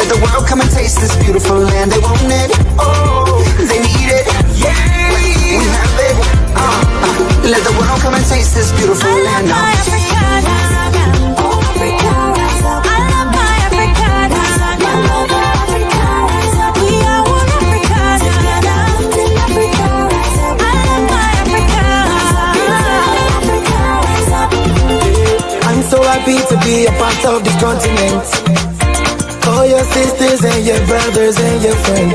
Let the world come and taste this beautiful land. They want it, oh, they need it, yeah, we have it. Let the world come and taste this beautiful land. I love my Africa, oh Africa, rise up. I love my Africa, I love Africa, rise up. We are one Africa, together in Africa, rise up. I love my Africa, rise up. I'm so happy to be a part of this continent. All your sisters and your brothers and your friends,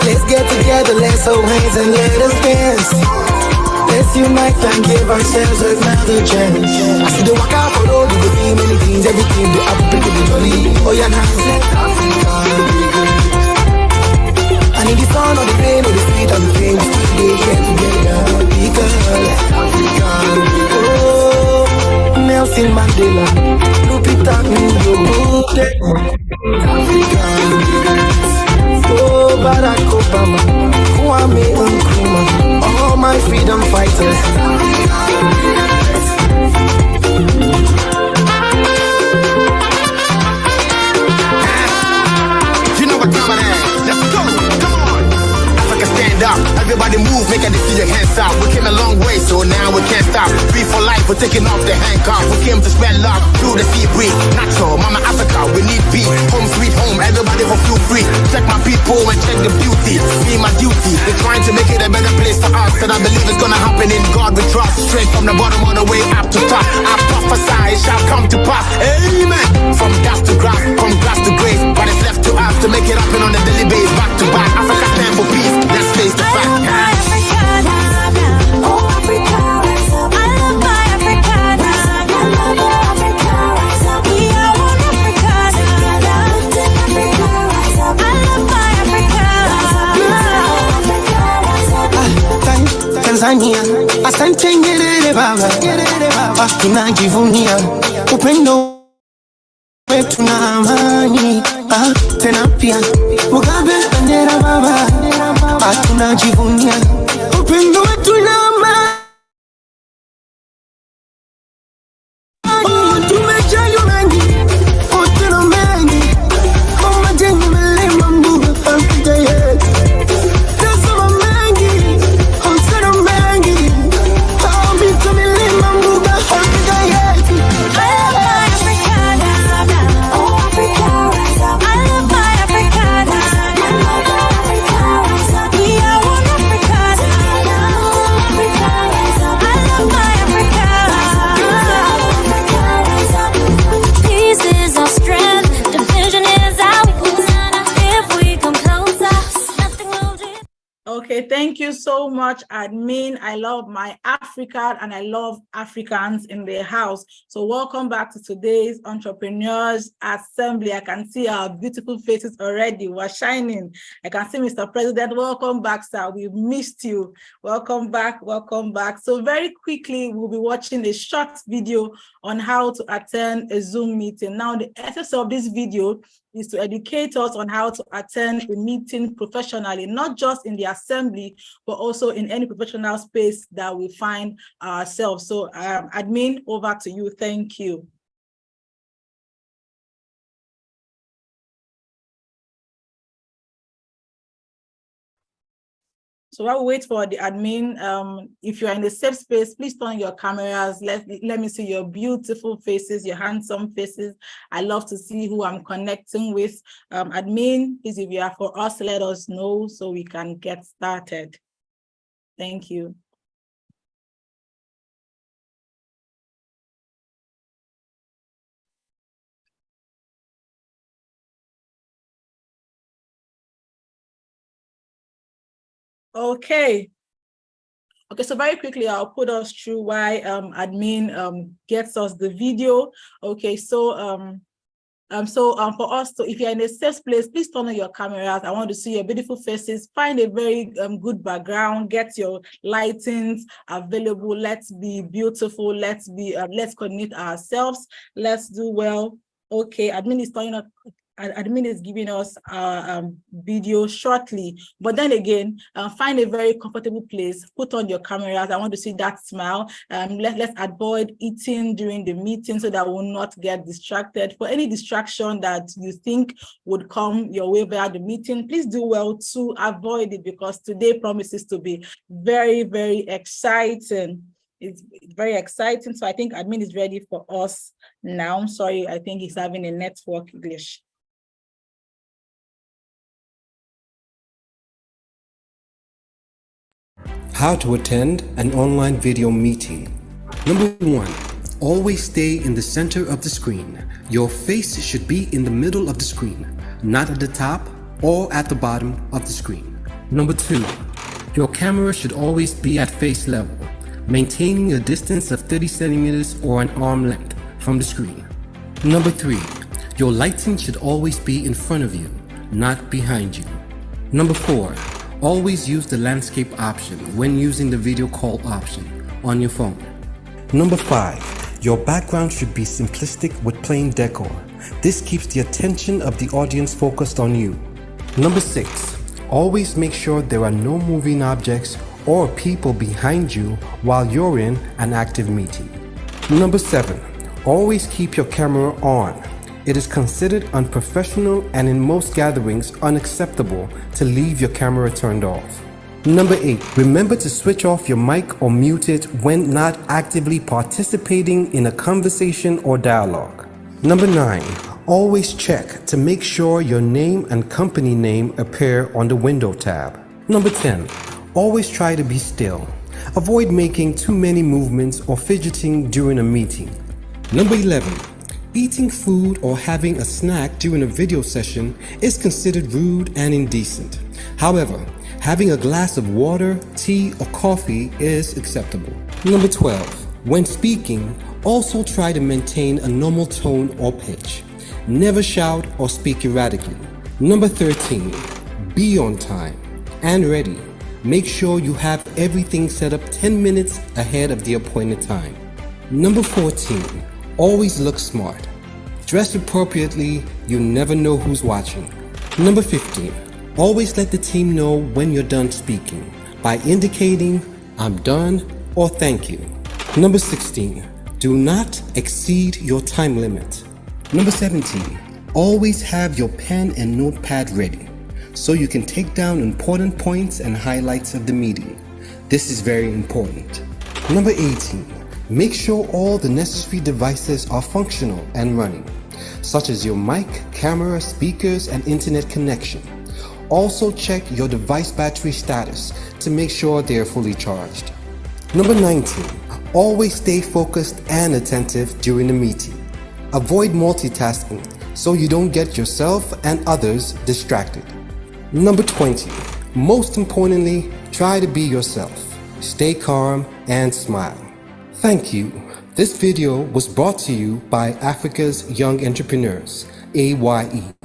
let's get together, let's hold hands and let us dance. Let's unite and give ourselves another chance. I see the waka for road, you see many things, everything they have pretty the jolly. Oh yeah, now let Africa be good. And in the sun or the rain or the street and the pain, we still they get together because Africa be good. Oh, Nelson Mandela, Lupita Nyong'o, Africa be good. Oh, Barack Obama, Kwame Nkrumah, all my freedom fighters. You know what time it is? Let's go, come on. Africa stand up, everybody move, make a see your hands out. We came a long way, so now we can't stop. Free for life, we're taking off the handcuff. We came to spread love through the sea breeze. Natural, Mama Africa, we need peace. Home sweet home, everybody will feel free. Check my people and check the beauty. Be my duty. They're trying to make it a better place for us, and I believe it's gonna happen in God we trust. Straight from the bottom all the way up to top. I prophesy it shall come to pass. Amen. From dust to grass, from grass to grace, but it's left to us to make it happen on a daily basis. Back to back, Africa stand for peace. Let's face the fact. Tanzania, asante Nyerere baba, tunajivunia upendo wetu na amani. Tena pia Mugabe bendera baba, tunajivunia upendo wetu na amani. Tumejali mengi, uteno mengi, majengo milima mbuga Afrika yetu. Okay, thank you so much, admin. I love my Africa and I love Africans in the house. So welcome back to today's Entrepreneurs Assembly. I can see our beautiful faces already. We're shining. I can see Mr. President. Welcome back, sir. We've missed you. Welcome back. Welcome back. So very quickly, we'll be watching a short video on how to attend a Zoom meeting. Now, the essence of this video is to educate us on how to attend a meeting professionally, not just in the assembly, but also in any professional space that we find ourselves. So admin, over to you. Thank you. So while we wait for the admin, if you're in the safe space, please turn on your cameras. Let me see your beautiful faces, your handsome faces. I love to see who I'm connecting with. Admin, please, if you are for us, let us know so we can get started. Thank you. Okay, so very quickly, I'll put us through why admin gets us the video. Okay, so for us, so if you're in a safe place, please turn on your cameras. I want to see your beautiful faces. Find a very good background. Get your lightings available. Let's be beautiful. Let's coordinate ourselves. Let's do well. Okay, admin is turning on. admin is giving us video shortly, but then again, find a very comfortable place, put on your cameras. I want to see that smile. Let's avoid eating during the meeting so that we'll not get distracted. For any distraction that you think would come your way via the meeting, please do well to avoid it, because today promises to be very, very exciting. It's very exciting. So I think admin is ready for us now. Sorry, I think he's having a network glitch. How to attend an online video meeting. Number 1, always stay in the center of the screen. Your face should be in the middle of the screen, not at the top or at the bottom of the screen. Number 2, your camera should always be at face level, maintaining a distance of 30 centimeters or an arm length from the screen. Number 3, your lighting should always be in front of you, not behind you. Number 4, always use the landscape option when using the video call option on your phone. Number 5, your background should be simplistic with plain decor. This keeps the attention of the audience focused on you. Number 6, always make sure there are no moving objects or people behind you while you're in an active meeting. Number 7, always keep your camera on. It is considered unprofessional and in most gatherings unacceptable to leave your camera turned off. Number 8, remember to switch off your mic or mute it when not actively participating in a conversation or dialogue. Number 9, always check to make sure your name and company name appear on the window tab. Number 10, always try to be still. Avoid making too many movements or fidgeting during a meeting. Number 11, eating food or having a snack during a video session is considered rude and indecent. However, having a glass of water, tea, or coffee is acceptable. Number 12, when speaking, also try to maintain a normal tone or pitch. Never shout or speak erratically. Number 13, be on time and ready. Make sure you have everything set up 10 minutes ahead of the appointed time. Number 14, always look smart. Dress appropriately, you never know who's watching. Number 15, always let the team know when you're done speaking by indicating "I'm done" or "thank you." Number 16, do not exceed your time limit. Number 17, always have your pen and notepad ready so you can take down important points and highlights of the meeting. This is very important. Number 18, make sure all the necessary devices are functional and running, such as your mic, camera, speakers, and internet connection. Also check your device battery status to make sure they are fully charged. Number 19, always stay focused and attentive during the meeting. Avoid multitasking so you don't get yourself and others distracted. Number 20, most importantly, try to be yourself. Stay calm and smile. Thank you. This video was brought to you by Africa's Young Entrepreneurs, AYE,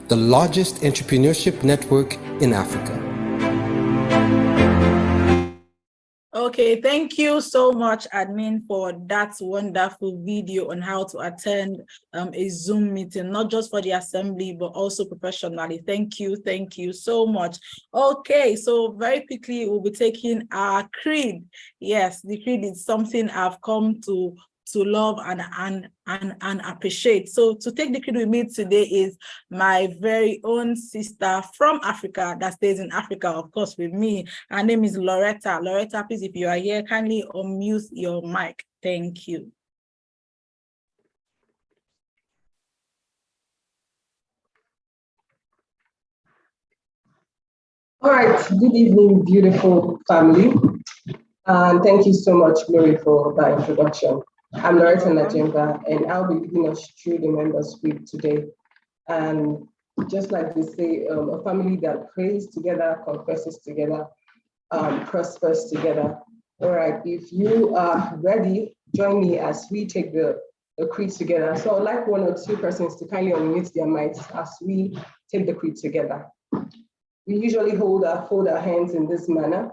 the largest entrepreneurship network in Africa. Okay, thank you so much, admin, for that wonderful video on how to attend a Zoom meeting, not just for the assembly, but also professionally. Thank you so much. Okay, so very quickly, we'll be taking our creed. Yes, the creed is something I've come to love and appreciate. So to take the creed with me today is my very own sister from Africa that stays in Africa, of course, with me. Her name is Loretta. Loretta, please, if you are here, kindly unmute your mic. Thank you. All right, good evening, beautiful family. And thank you so much, Glory, for that introduction. I'm Loretta Najimba, and I'll be leading us through the members' week today. And just like they say, a family that prays together, confesses together, prospers together. All right, if you are ready, join me as we take the creed together. So I'd like one or two persons to kindly unmute their mics as we take the creed together. We usually fold our hands in this manner.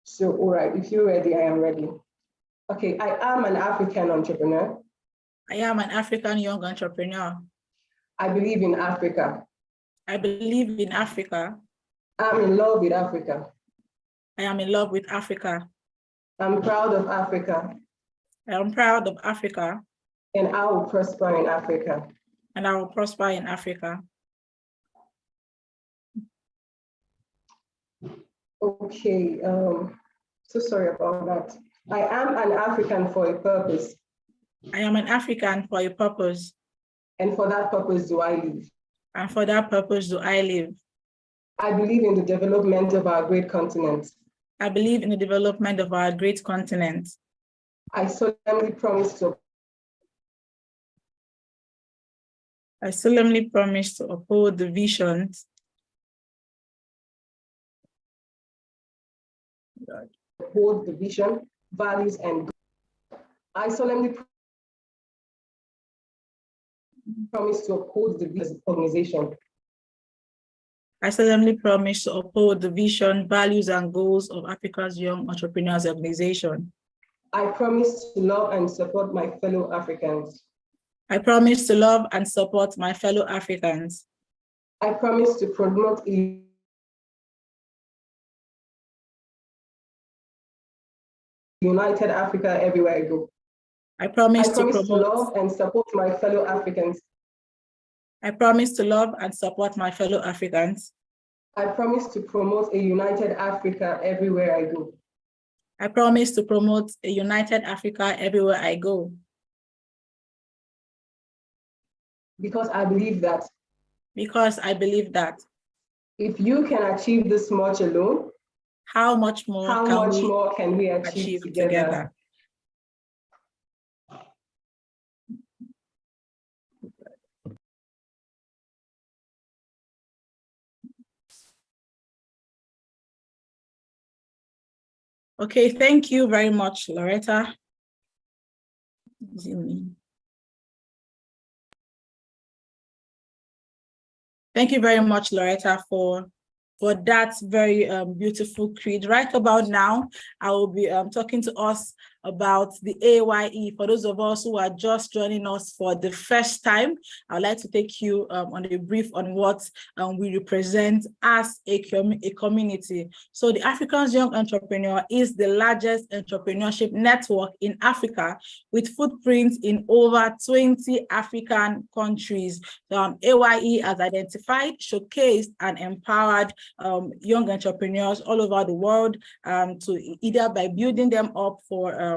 So, all right, if you're ready, I am ready. Okay, I am an African entrepreneur. I am an African young entrepreneur. I believe in Africa. I believe in Africa. I'm in love with Africa. I am in love with Africa. I'm proud of Africa. I am proud of Africa. And I will prosper in Africa. And I will prosper in Africa. Okay, so sorry about that. I am an African for a purpose. I am an African for a purpose. And for that purpose do I live. And for that purpose do I live. I believe in the development of our great continent. I believe in the development of our great continent. I solemnly promise to uphold the visions uphold the vision, values, and I solemnly promise to uphold the vision organization. I solemnly promise to uphold the vision, values, and goals of Africa's Young Entrepreneurs Organization. I promise to love and support my fellow Africans. I promise to love and support my fellow Africans. I promise to promote a united Africa everywhere I go. I promise to love and support my fellow Africans. I promise to love and support my fellow Africans. I promise to promote a united Africa everywhere I go. I promise to promote a united Africa everywhere I go. Because I believe that. Because I believe that. If you can achieve this much alone, how much more can we achieve together? Okay, thank you very much, Loretta. Thank you very much, Loretta, for that very beautiful creed. Right about now, I will be talking to us about the AYE. For those of us who are just joining us for the first time, I'd like to take you on a brief on what we represent as a community. So the Africans Young Entrepreneur is the largest entrepreneurship network in Africa with footprints in over 20 African countries. AYE has identified, showcased, and empowered young entrepreneurs all over the world to either by building them up for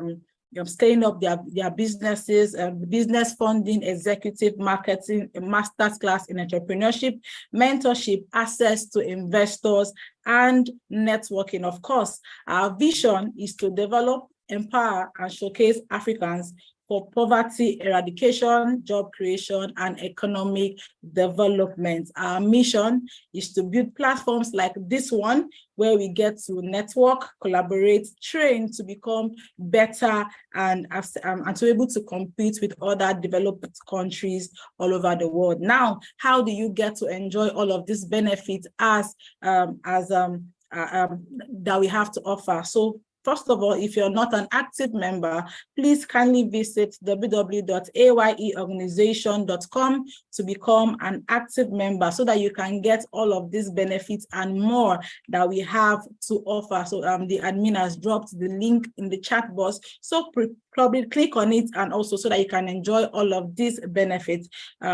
scaling up their businesses, business funding, executive marketing, a master's class in entrepreneurship, mentorship, access to investors, and networking. Of course, our vision is to develop, empower, and showcase Africans for poverty eradication, job creation, and economic development. Our mission is to build platforms like this one, where we get to network, collaborate, train to become better and to be able to compete with other developed countries all over the world. Now, how do you get to enjoy all of these benefits that we have to offer? So, first of all, if you're not an active member, please kindly visit www.ayeorganization.com to become an active member so that you can get all of these benefits and more that we have to offer. So the admin has dropped the link in the chat box. So probably click on it, and also so that you can enjoy all of these benefits.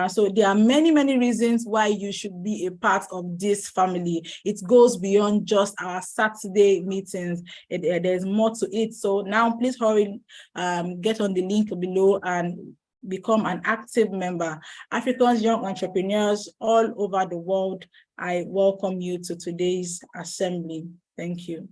So there are many, many reasons why you should be a part of this family. It goes beyond just our Saturday meetings. There's more to it. So now please hurry, get on the link below and become an active member. Africans Young Entrepreneurs all over the world, I welcome you to today's assembly. Thank you.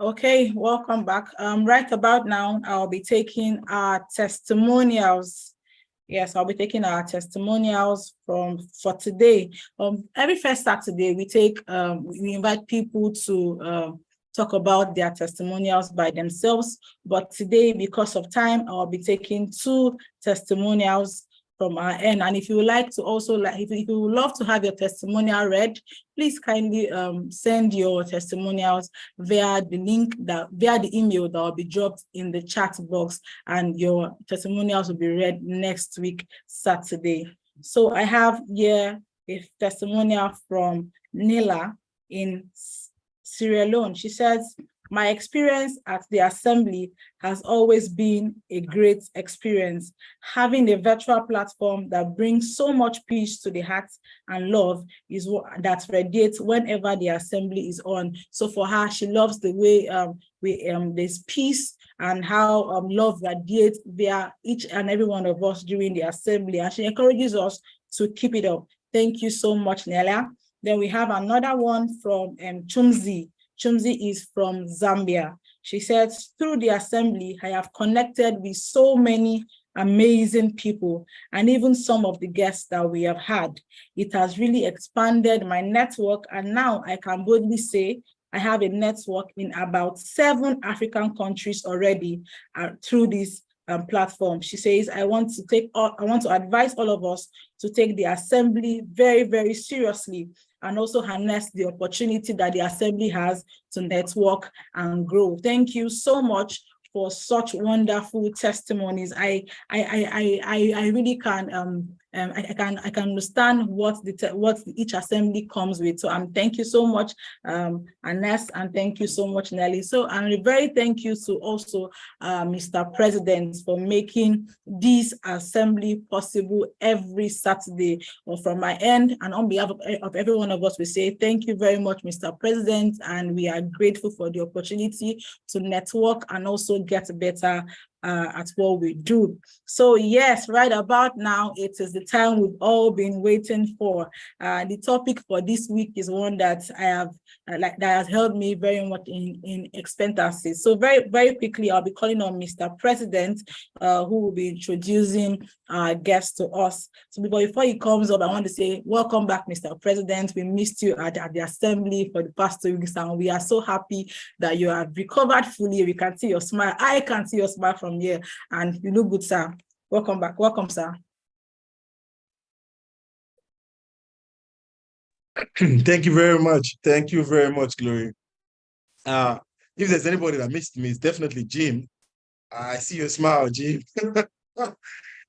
Okay, welcome back. Right about now, I'll be taking our testimonials. Yes, I'll be taking our testimonials for today. Every first Saturday, we invite people to talk about their testimonials by themselves. But today, because of time, I'll be taking 2 testimonials from our end. And if you would like to also, if you would love to have your testimonial read, please kindly send your testimonials via the email that will be dropped in the chat box, and your testimonials will be read next week, Saturday. So I have here a testimonial from Nila in Sierra Leone. She says, my experience at the assembly has always been a great experience. Having a virtual platform that brings so much peace to the heart and love is what that radiates whenever the assembly is on. So for her, she loves the way there's peace and how love radiates via each and every one of us during the assembly. And she encourages us to keep it up. Thank you so much, Nella. Then we have another one from Chumzi. Chumzi is from Zambia. She says, through the assembly, I have connected with so many amazing people, and even some of the guests that we have had. It has really expanded my network, and now I can boldly say I have a network in about 7 African countries already through this platform. She says, I want to advise all of us to take the assembly very, very seriously, and also harness the opportunity that the assembly has to network and grow. Thank you so much for such wonderful testimonies. I really can I can understand what each assembly comes with. So thank you so much, Anes, and thank you so much, Nelly. So a very thank you to also Mr. President for making this assembly possible every Saturday. Well, from my end and on behalf of every one of us, we say thank you very much, Mr. President, and we are grateful for the opportunity to network and also get better at what we do. So yes, right about now, it is the time we've all been waiting for. The topic for this week is one that I have that has held me very much in expectancy. So very, very quickly, I'll be calling on Mr. President, who will be introducing our guests to us. So before he comes up, I want to say, welcome back, Mr. President. We missed you at the assembly for the past 2 weeks, and we are so happy that you have recovered fully. We can see your smile. I can see your smile from here, and you look good, sir. Welcome back. Welcome, sir. Thank you very much. Thank you very much, Glory. If there's anybody that missed me, it's definitely Jim. I see your smile, Jim.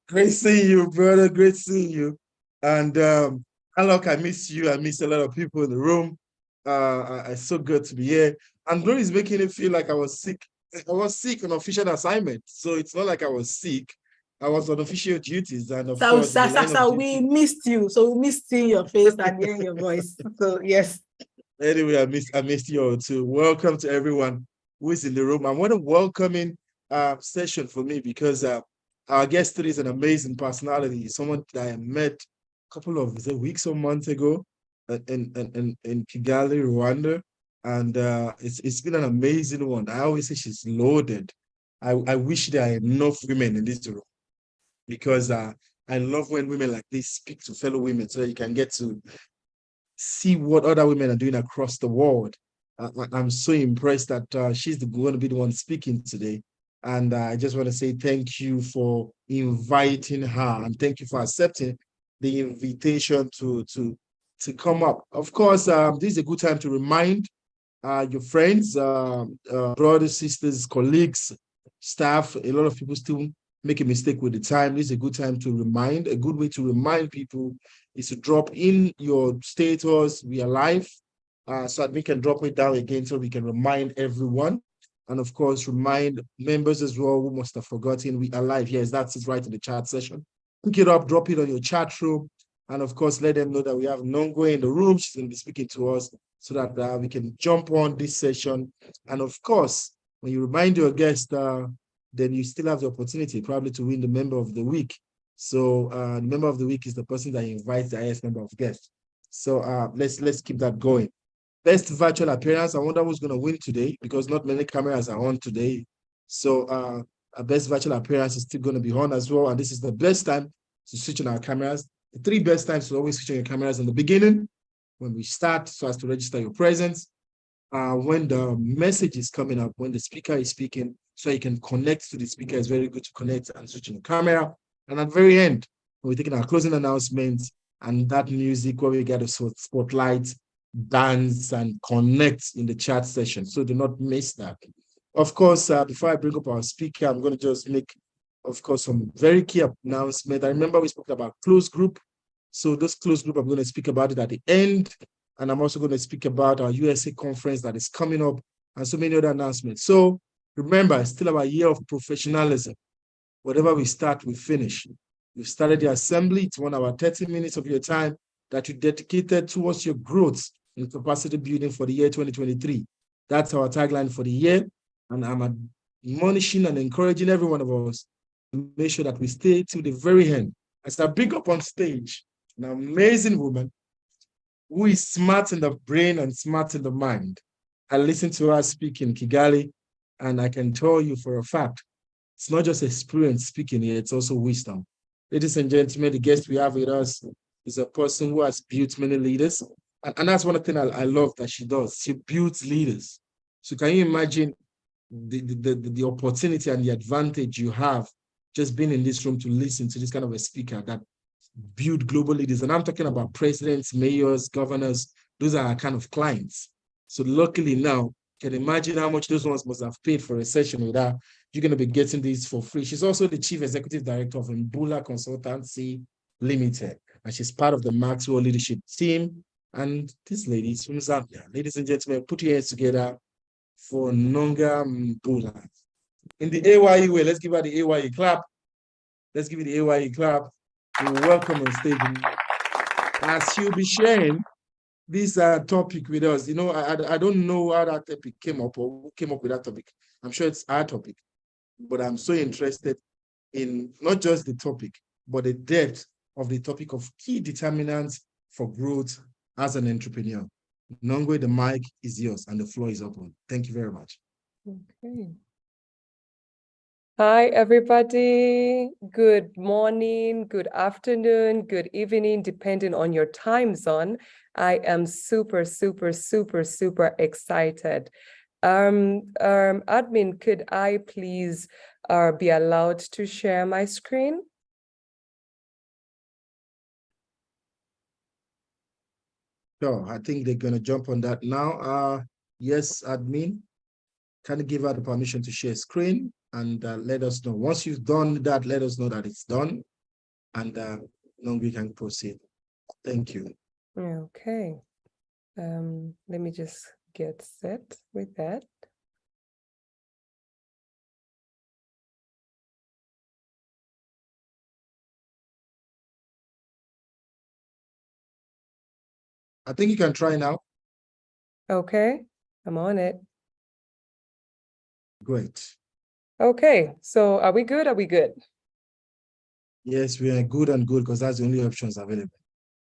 Great seeing you, brother. Great seeing you. And Alok, I miss you. I miss a lot of people in the room. It's so good to be here. And Glory is making it feel like I was sick. I was sick on official assignment. So it's not like I was sick. I was on official duties. And of course, we missed you. So we missed seeing your face and hearing your voice. So yes. Anyway, I missed you all too. Welcome to everyone who is in the room. I want a welcoming session for me because our guest today is an amazing personality. Someone that I met a couple of weeks or months ago in Kigali, Rwanda. And it's been an amazing one. I always say she's loaded. I wish there are enough women in this room, because I love when women like this speak to fellow women so that you can get to see what other women are doing across the world. I'm so impressed that she's going to be the one speaking today. And I just want to say thank you for inviting her, and thank you for accepting the invitation to come up. Of course, this is a good time to remind your friends, brothers, sisters, colleagues, staff. A lot of people still make a mistake with the time. This is a good time to remind. A good way to remind people is to drop in your status, we are live, so that we can drop it down again so we can remind everyone. And of course, remind members as well who must have forgotten we are live. Yes, that's it right in the chat session. Pick it up, drop it on your chat room. And of course, let them know that we have Nongwe in the room. She's going to be speaking to us so that we can jump on this session. And of course, when you remind your guest, then you still have the opportunity probably to win the member of the week. So the member of the week is the person that invites the highest number of guests. So let's keep that going. Best virtual appearance. I wonder who's going to win today, because not many cameras are on today. So our best virtual appearance is still going to be on as well. And this is the best time to switch on our cameras. The 3 best times to always switch on your cameras in the beginning, when we start, so as to register your presence, when the message is coming up, when the speaker is speaking, so you can connect to the speaker. It's very good to connect and switch on the camera. And at the very end, We're taking our closing announcements and that music where we get a spotlight, dance, and connect in the chat session. So do not miss that. Of course, before I bring up our speaker, I'm going to just make, of course, some very key announcements. I remember we spoke about closed group. So this closed group, I'm going to speak about it at the end. And I'm also going to speak about our USA conference that is coming up and so many other announcements. So remember, it's still our year of professionalism. Whatever we start, we finish. We've started the assembly. It's 1 hour, 30 minutes of your time that you dedicated towards your growth in capacity building for the year 2023. That's our tagline for the year. And I'm admonishing and encouraging every one of us to make sure that we stay till the very end. As I bring up on stage an amazing woman who is smart in the brain and smart in the mind. I listened to her speak in Kigali, and I can tell you for a fact, it's not just experience speaking here, it's also wisdom. Ladies and gentlemen, the guest we have with us is a person who has built many leaders. And that's one thing I love that she does. She builds leaders. So can you imagine the opportunity and the advantage you have just being in this room to listen to this kind of a speaker that build global leaders? And I'm talking about presidents, mayors, governors. Those are our kind of clients. So luckily now, you can imagine how much those ones must have paid for a session with her. You're going to be getting these for free. She's also the Chief Executive Director of Mbula Consultancy Limited, and she's part of the Maxwell leadership team. And this lady is from Zambia. Ladies and gentlemen, put your hands together for Nonga Mbula. In the AYE way, let's give her the AYE clap. Let's give it the AYE clap. You're welcome on stage. As she'll be sharing this topic with us, you know, I don't know how that topic came up or who came up with that topic. I'm sure it's our topic, but I'm so interested in not just the topic, but the depth of the topic of key determinants for growth as an entrepreneur. Nongwe, the mic is yours and the floor is open. Thank you very much. Okay. Hi, everybody. Good morning, good afternoon, good evening, depending on your time zone. I am super, super, super, super excited. Admin, could I please be allowed to share my screen? So I think they're going to jump on that now. Yes, admin, can you give her the permission to share screen and let us know. Once you've done that, let us know that it's done, and then we can proceed. Thank you. Okay. Let me just get set with that. I think you can try now. Okay, I'm on it. Great. Okay, so are we good? Are we good? Yes, we are good and good because that's the only options available.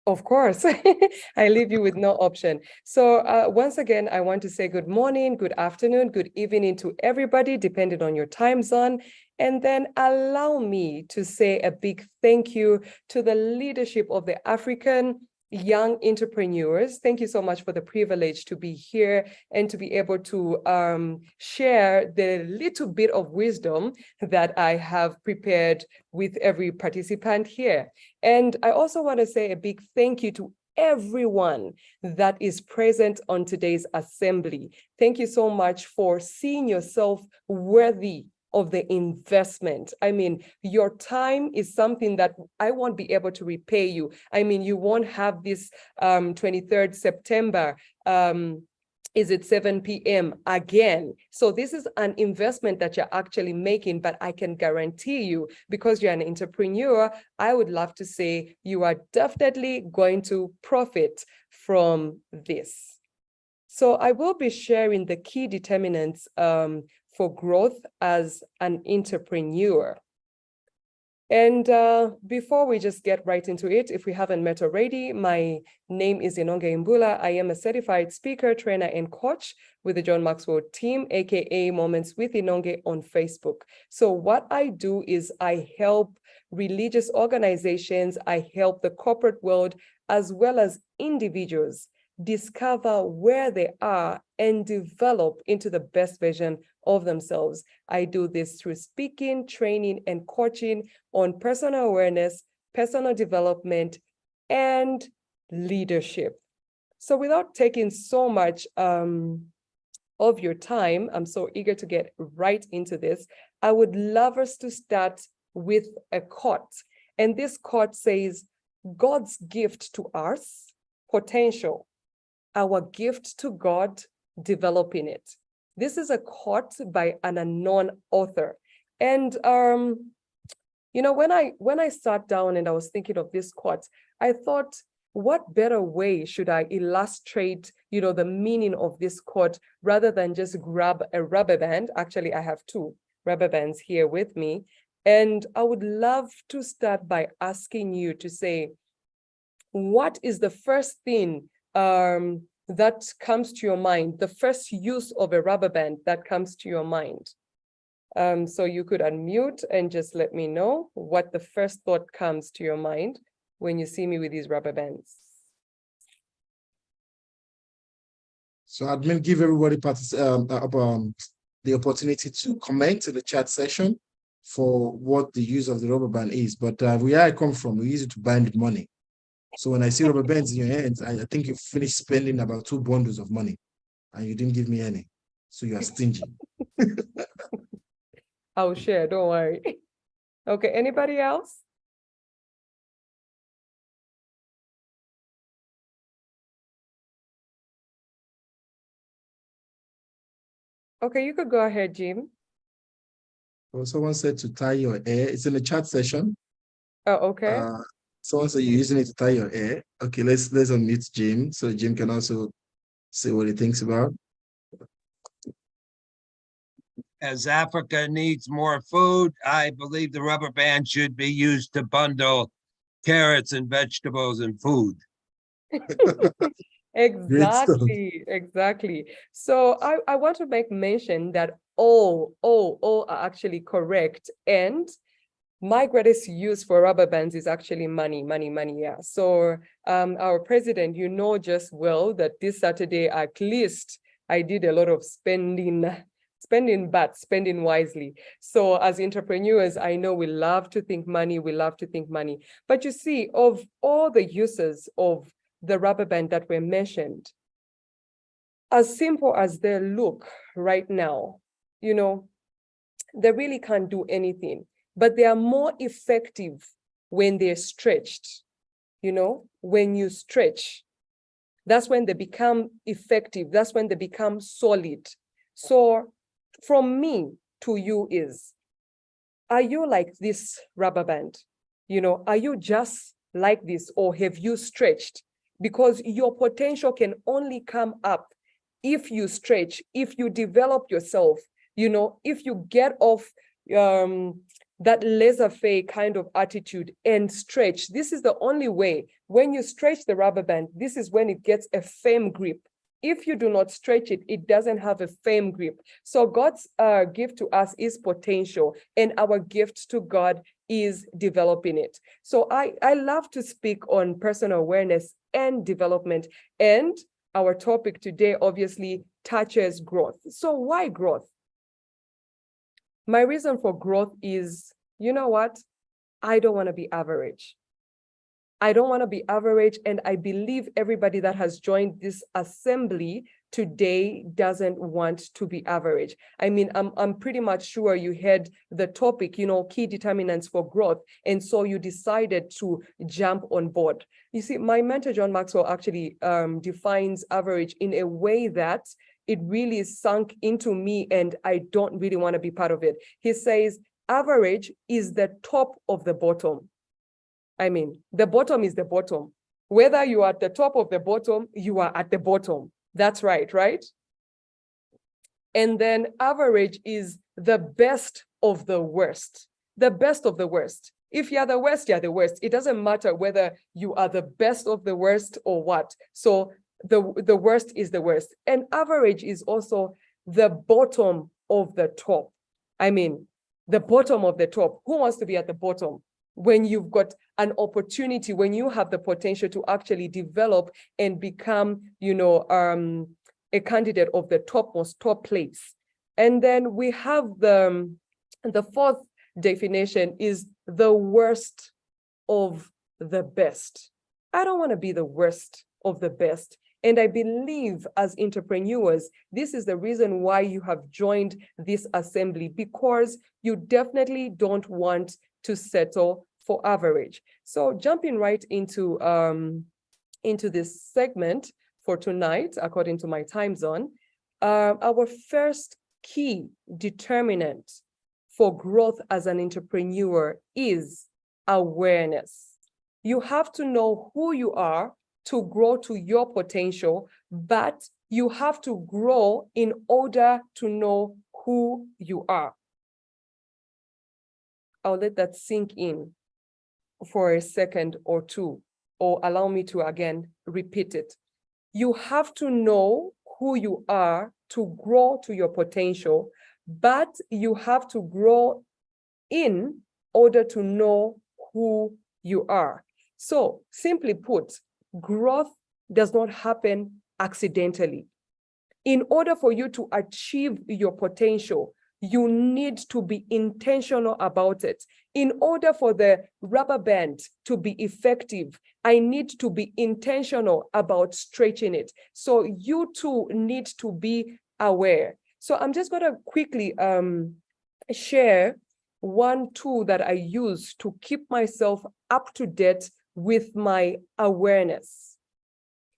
Of course, I leave you with no option. So once again, I want to say good morning, good afternoon, good evening to everybody, depending on your time zone. And then allow me to say a big thank you to the leadership of the African young entrepreneurs. Thank you so much for the privilege to be here and to be able to share the little bit of wisdom that I have prepared with every participant here. And I also want to say a big thank you to everyone that is present on today's assembly. Thank you so much for seeing yourself worthy of the investment. I mean, your time is something that I won't be able to repay you. I mean, you won't have this 23rd September, is it 7 p.m. again? So this is an investment that you're actually making, but I can guarantee you, because you're an entrepreneur, I would love to say you are definitely going to profit from this. So I will be sharing the key determinants for growth as an entrepreneur. And before we just get right into it, if we haven't met already, my name is Inonge Mbula. I am a certified speaker, trainer, and coach with the John Maxwell team, aka Moments with Inonge on Facebook. So what I do is I help religious organizations, I help the corporate world, as well as individuals discover where they are and develop into the best version of themselves. I do this through speaking, training, and coaching on personal awareness, personal development, and leadership. So without taking so much of your time, I'm so eager to get right into this. I would love us to start with a quote. And this quote says, God's gift to us, potential. Our gift to God, developing it. This is a quote by an unknown author. And when I sat down and I was thinking of this quote, I thought, what better way should I illustrate, the meaning of this quote rather than just grab a rubber band? Actually, I have 2 rubber bands here with me. And I would love to start by asking you to say, what is the first thing that comes to your mind, the first use of a rubber band that comes to your mind? So you could unmute and just let me know what the first thought comes to your mind when you see me with these rubber bands. So admin, give everybody the opportunity to comment in the chat session for what the use of the rubber band is. But where I come from, we use it to bind money. So when I see rubber bands in your hands, I think you finished spending about 2 bundles of money and you didn't give me any. So you are stingy. I'll share, don't worry. Okay, anybody else? Okay, you could go ahead, Jim. Well, someone said to tie your hair. It's in the chat session. Oh, okay. Someone said you're using it to tie your hair. Okay, let's unmute Jim so Jim can also say what he thinks about. As Africa needs more food, I believe the rubber band should be used to bundle carrots and vegetables and food. Exactly. So I want to make mention that all are actually correct. And my greatest use for rubber bands is actually money. Yeah. So our president, just well that this Saturday, at least I did a lot of spending wisely. So as entrepreneurs, I know we love to think money. But you see, of all the uses of the rubber band that were mentioned, as simple as they look right now, they really can't do anything, but they are more effective when they're stretched. When you stretch, that's when they become effective. That's when they become solid. So from me to you is, are you like this rubber band? Are you just like this, or have you stretched? Because your potential can only come up if you stretch, if you develop yourself, if you get off that laissez-faire kind of attitude and stretch. This is the only way. When you stretch the rubber band, this is when it gets a firm grip. If you do not stretch it, it doesn't have a firm grip. So God's gift to us is potential, and our gift to God is developing it. So I love to speak on personal awareness and development, and our topic today obviously touches growth. So why growth? My reason for growth is, I don't want to be average. And I believe everybody that has joined this assembly today doesn't want to be average. I mean, I'm pretty much sure you had the topic, key determinants for growth. And so you decided to jump on board. You see, my mentor, John Maxwell, actually defines average in a way that it really sunk into me, and I don't really want to be part of it. He says, average is the top of the bottom. I mean, the bottom is the bottom. Whether you are at the top of the bottom, you are at the bottom. That's right? And then average is the best of the worst. The best of the worst. If you're the worst, you're the worst. It doesn't matter whether you are the best of the worst or what. So the worst is the worst. And average is also the bottom of the top. I mean, the bottom of the top. Who wants to be at the bottom? When you've got an opportunity, when you have the potential to actually develop and become, a candidate of the top place. And then we have the fourth definition is the worst of the best. I don't want to be the worst of the best. And I believe as entrepreneurs, this is the reason why you have joined this assembly, because you definitely don't want to settle for average. So jumping right into this segment for tonight, according to my time zone, our first key determinant for growth as an entrepreneur is awareness. You have to know who you are to grow to your potential, but you have to grow in order to know who you are. I'll let that sink in for a second or two, or allow me to again repeat it. You have to know who you are to grow to your potential, but you have to grow in order to know who you are. So simply put, growth does not happen accidentally. In order for you to achieve your potential, you need to be intentional about it. In order for the rubber band to be effective, I need to be intentional about stretching it. So you too need to be aware. So I'm just going to quickly share one tool that I use to keep myself up to date with my awareness.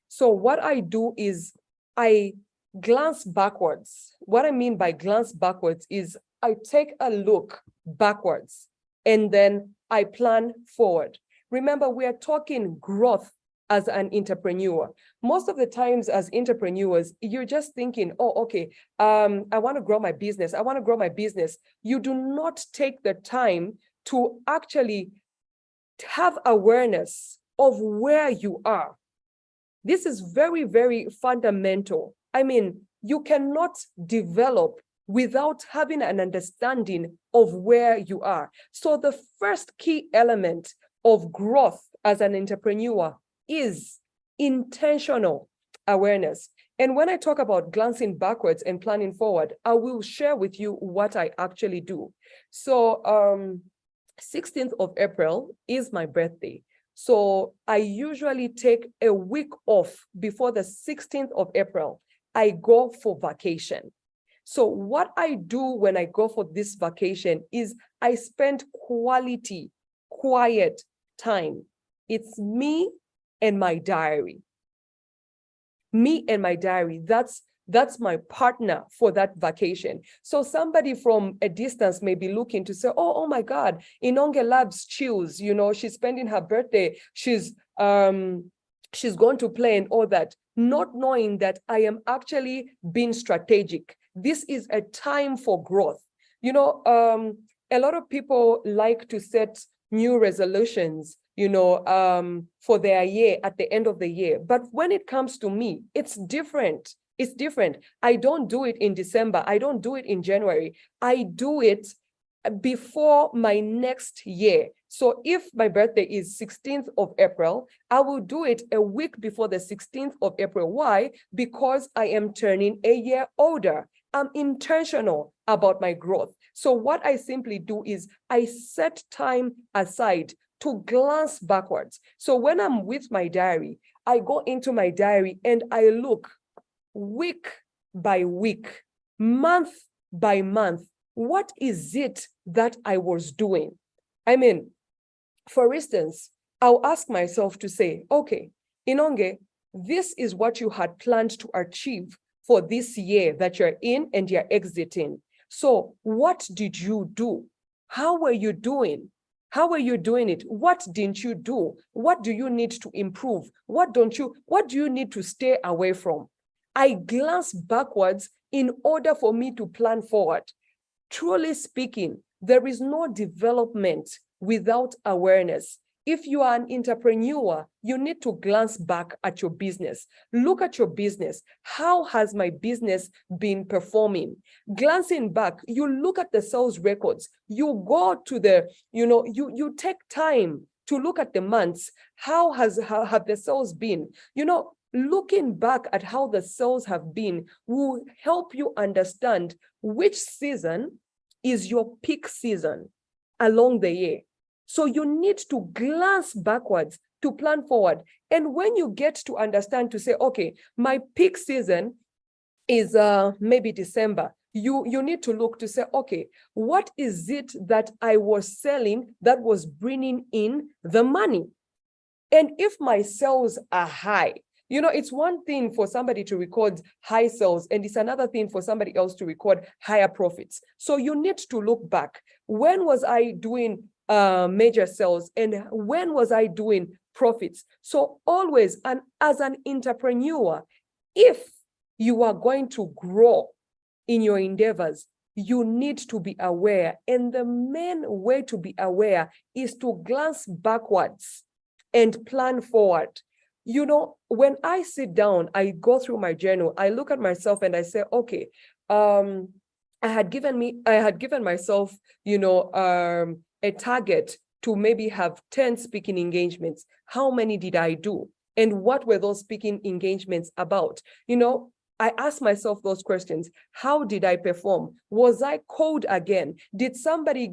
So what I do is I glance backwards. What I mean by glance backwards is I take a look backwards and then I plan forward. Remember, we are talking growth as an entrepreneur. Most of the times as entrepreneurs, you're just thinking, oh, okay, I want to grow my business. I want to grow my business. You do not take the time to actually have awareness of where you are. This is very, very fundamental. I mean, you cannot develop without having an understanding of where you are. So the first key element of growth as an entrepreneur is intentional awareness. And when I talk about glancing backwards and planning forward, I will share with you what I actually do. So 16th of April is my birthday. So I usually take a week off before the 16th of April. I go for vacation. So what I do when I go for this vacation is I spend quality, quiet time. It's me and my diary. Me and my diary. That's my partner for that vacation. So somebody from a distance may be looking to say, oh my God, Inonge Labs chills, you know, she's spending her birthday, she's going to play and all that, not knowing that I am actually being strategic. This is a time for growth. You know, a lot of people like to set new resolutions, you know, for their year at the end of the year. But when it comes to me, it's different. It's different. I don't do it in December. I don't do it in January. I do it before my next year. So if my birthday is 16th of April, I will do it a week before the 16th of April. Why? Because I am turning a year older. I'm intentional about my growth. So what I simply do is I set time aside to glance backwards. So when I'm with my diary, I go into my diary and I look week by week, month by month. What is it that I was doing? I mean, for instance, I'll ask myself to say, okay, Inonge, this is what you had planned to achieve for this year that you're in and you're exiting. So what did you do? How were you doing? How are you doing it? What didn't you do? What do you need to improve? What do you need to stay away from? I glance backwards in order for me to plan forward. Truly speaking, there is no development without awareness. If you are an entrepreneur, you need to glance back at your business. Look at your business. How has my business been performing? Glancing back, you look at the sales records. You go to the, you take time to look at the months. How have the sales been? Looking back at how the sales have been will help you understand which season is your peak season along the year. So you need to glance backwards to plan forward. And when you get to understand to say, okay, my peak season is maybe December, you need to look to say, okay, what is it that I was selling that was bringing in the money? And if my sales are high, you know, it's one thing for somebody to record high sales, and it's another thing for somebody else to record higher profits. So you need to look back. When was I doing major sales, and when was I doing profits? So always, and as an entrepreneur, if you are going to grow in your endeavors, you need to be aware. And the main way to be aware is to glance backwards and plan forward. You know, when I sit down, I go through my journal, I look at myself and I say, okay, I had given myself, you know, a target to maybe have 10 speaking engagements. How many did I do? And what were those speaking engagements about? You know, I asked myself those questions. How did I perform? Was I called again? Did somebody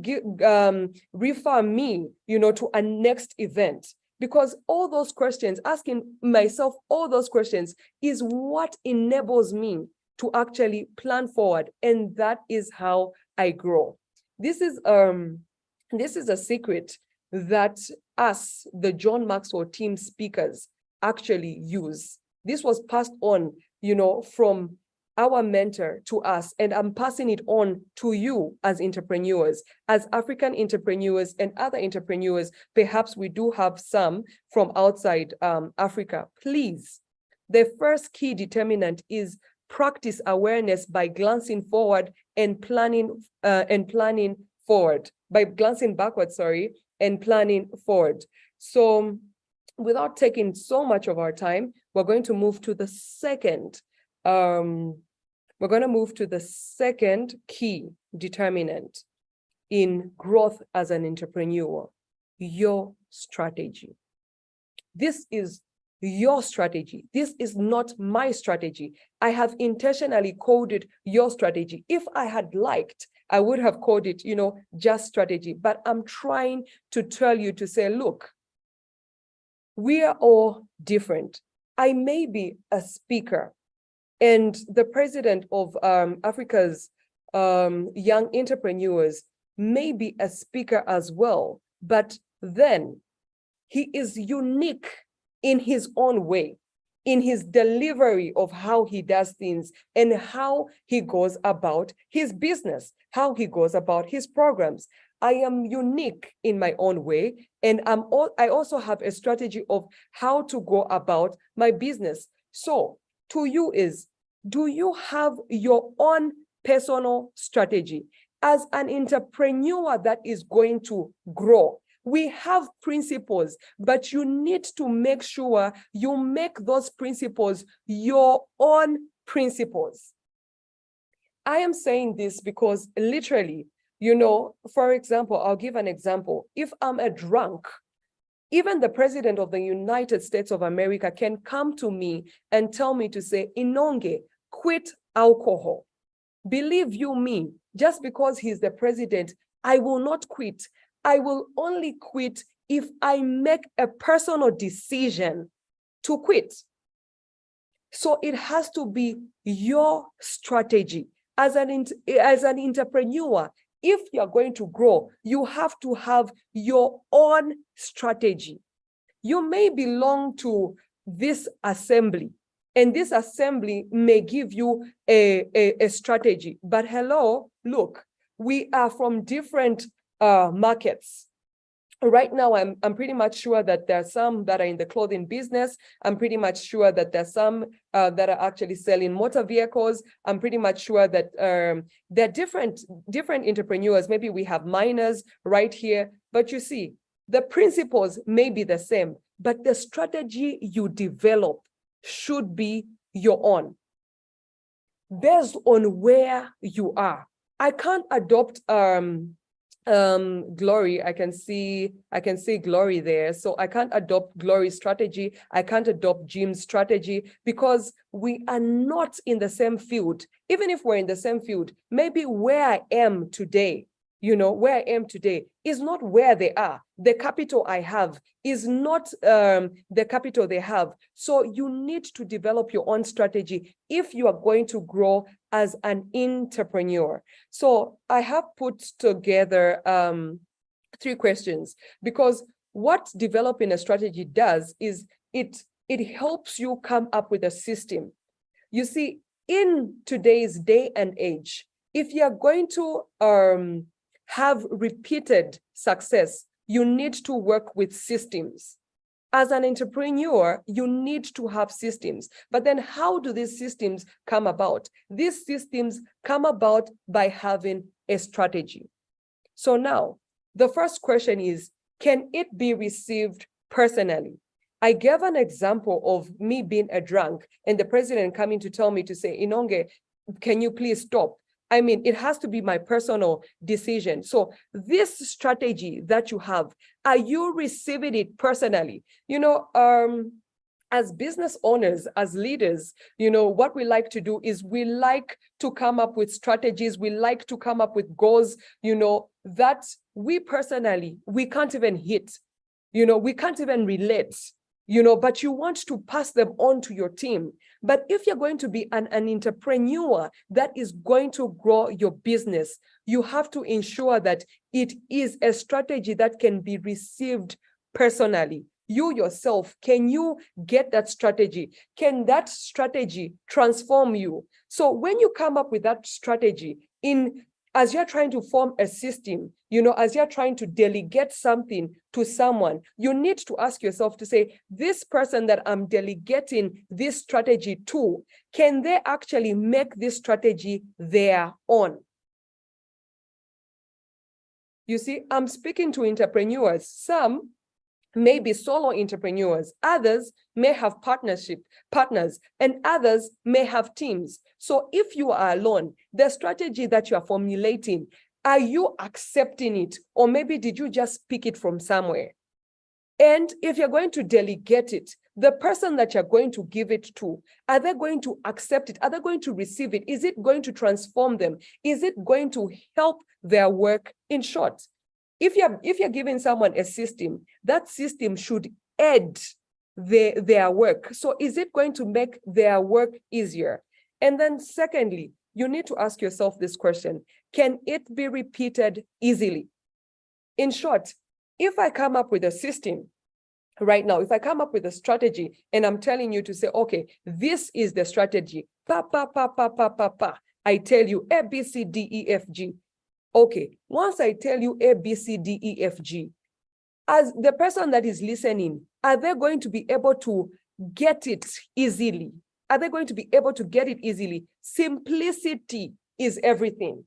refer me, you know, to a next event? Because all those questions, asking myself all those questions is what enables me to actually plan forward. And that is how I grow. This is a secret that us, the John Maxwell team speakers, actually use. This was passed on, you know, from our mentor to us, and I'm passing it on to you as entrepreneurs, as African entrepreneurs and other entrepreneurs. Perhaps we do have some from outside Africa. Please, the first key determinant is practice awareness by glancing forward and planning forward, by glancing backwards, and planning forward. So without taking so much of our time, we're going to move to the second key determinant in growth as an entrepreneur: your strategy. This is your strategy. This is not my strategy. I have intentionally coded your strategy. If I had liked, I would have called it, you know, just strategy. But I'm trying to tell you to say, look, we are all different. I may be a speaker, and the president of Africa's young entrepreneurs may be a speaker as well, but then he is unique in his own way, in his delivery of how he does things and how he goes about his business, how he goes about his programs. I am unique in my own way, and I also have a strategy of how to go about my business. So to you is, do you have your own personal strategy? As an entrepreneur that is going to grow, we have principles, but you need to make sure you make those principles your own principles. I am saying this because literally, you know, for example, I'll give an example. If I'm a drunk, even the president of the United States of America can come to me and tell me to say, Inonge, quit alcohol. Believe you me, just because he's the president, I will not quit. I will only quit if I make a personal decision to quit. So it has to be your strategy. As an entrepreneur, if you're going to grow, you have to have your own strategy. You may belong to this assembly, and this assembly may give you a strategy. But hello, look, we are from different markets. Right now, I'm pretty much sure that there are some that are in the clothing business. I'm pretty much sure that there's some that are actually selling motor vehicles. I'm pretty much sure that there are different entrepreneurs. Maybe we have miners right here. But you see, the principles may be the same, but the strategy you develop should be your own, based on where you are. I can't adopt Glory. I can see Glory there. So I can't adopt Glory's strategy. I can't adopt Jim's strategy because we are not in the same field. Even if we're in the same field, maybe where I am today where I am today is not where they are. The capital I have is not the capital they have. So you need to develop your own strategy if you are going to grow as an entrepreneur. So I have put together 3 questions, because what developing a strategy does is it helps you come up with a system. You see, in today's day and age, if you are going to have repeated success, you need to work with systems. As an entrepreneur, you need to have systems. But then how do these systems come about? These systems come about by having a strategy. So now, the first question is, can it be received personally? I gave an example of me being a drunk and the president coming to tell me to say, Inonge, can you please stop? I mean, it has to be my personal decision. So this strategy that you have, are you receiving it personally? As business owners, as leaders, what we like to do is we like to come up with strategies. We like to come up with goals, that we personally, we can't even hit, we can't even relate. But you want to pass them on to your team. But if you're going to be an entrepreneur that is going to grow your business, you have to ensure that it is a strategy that can be received personally. You yourself, can you get that strategy? Can that strategy transform you? So when you come up with that strategy, as you're trying to form a system, as you're trying to delegate something to someone, you need to ask yourself to say, this person that I'm delegating this strategy to, can they actually make this strategy their own? You see, I'm speaking to entrepreneurs. Some may be solo entrepreneurs, others may have partners, and others may have teams. So if you are alone, the strategy that you are formulating, are you accepting it? Or maybe did you just pick it from somewhere? And if you're going to delegate it, the person that you're going to give it to, are they going to accept it? Are they going to receive it? Is it going to transform them? Is it going to help their work? In short, if you're giving someone a system, that system should aid their work. So is it going to make their work easier? And then secondly, you need to ask yourself this question: can it be repeated easily? In short, if I come up with a system right now, if I come up with a strategy and I'm telling you to say, okay, this is the strategy, I tell you A, B, C, D, E, F, G. Okay, once I tell you A, B, C, D, E, F, G, as the person that is listening, are they going to be able to get it easily? Are they going to be able to get it easily? Simplicity is everything.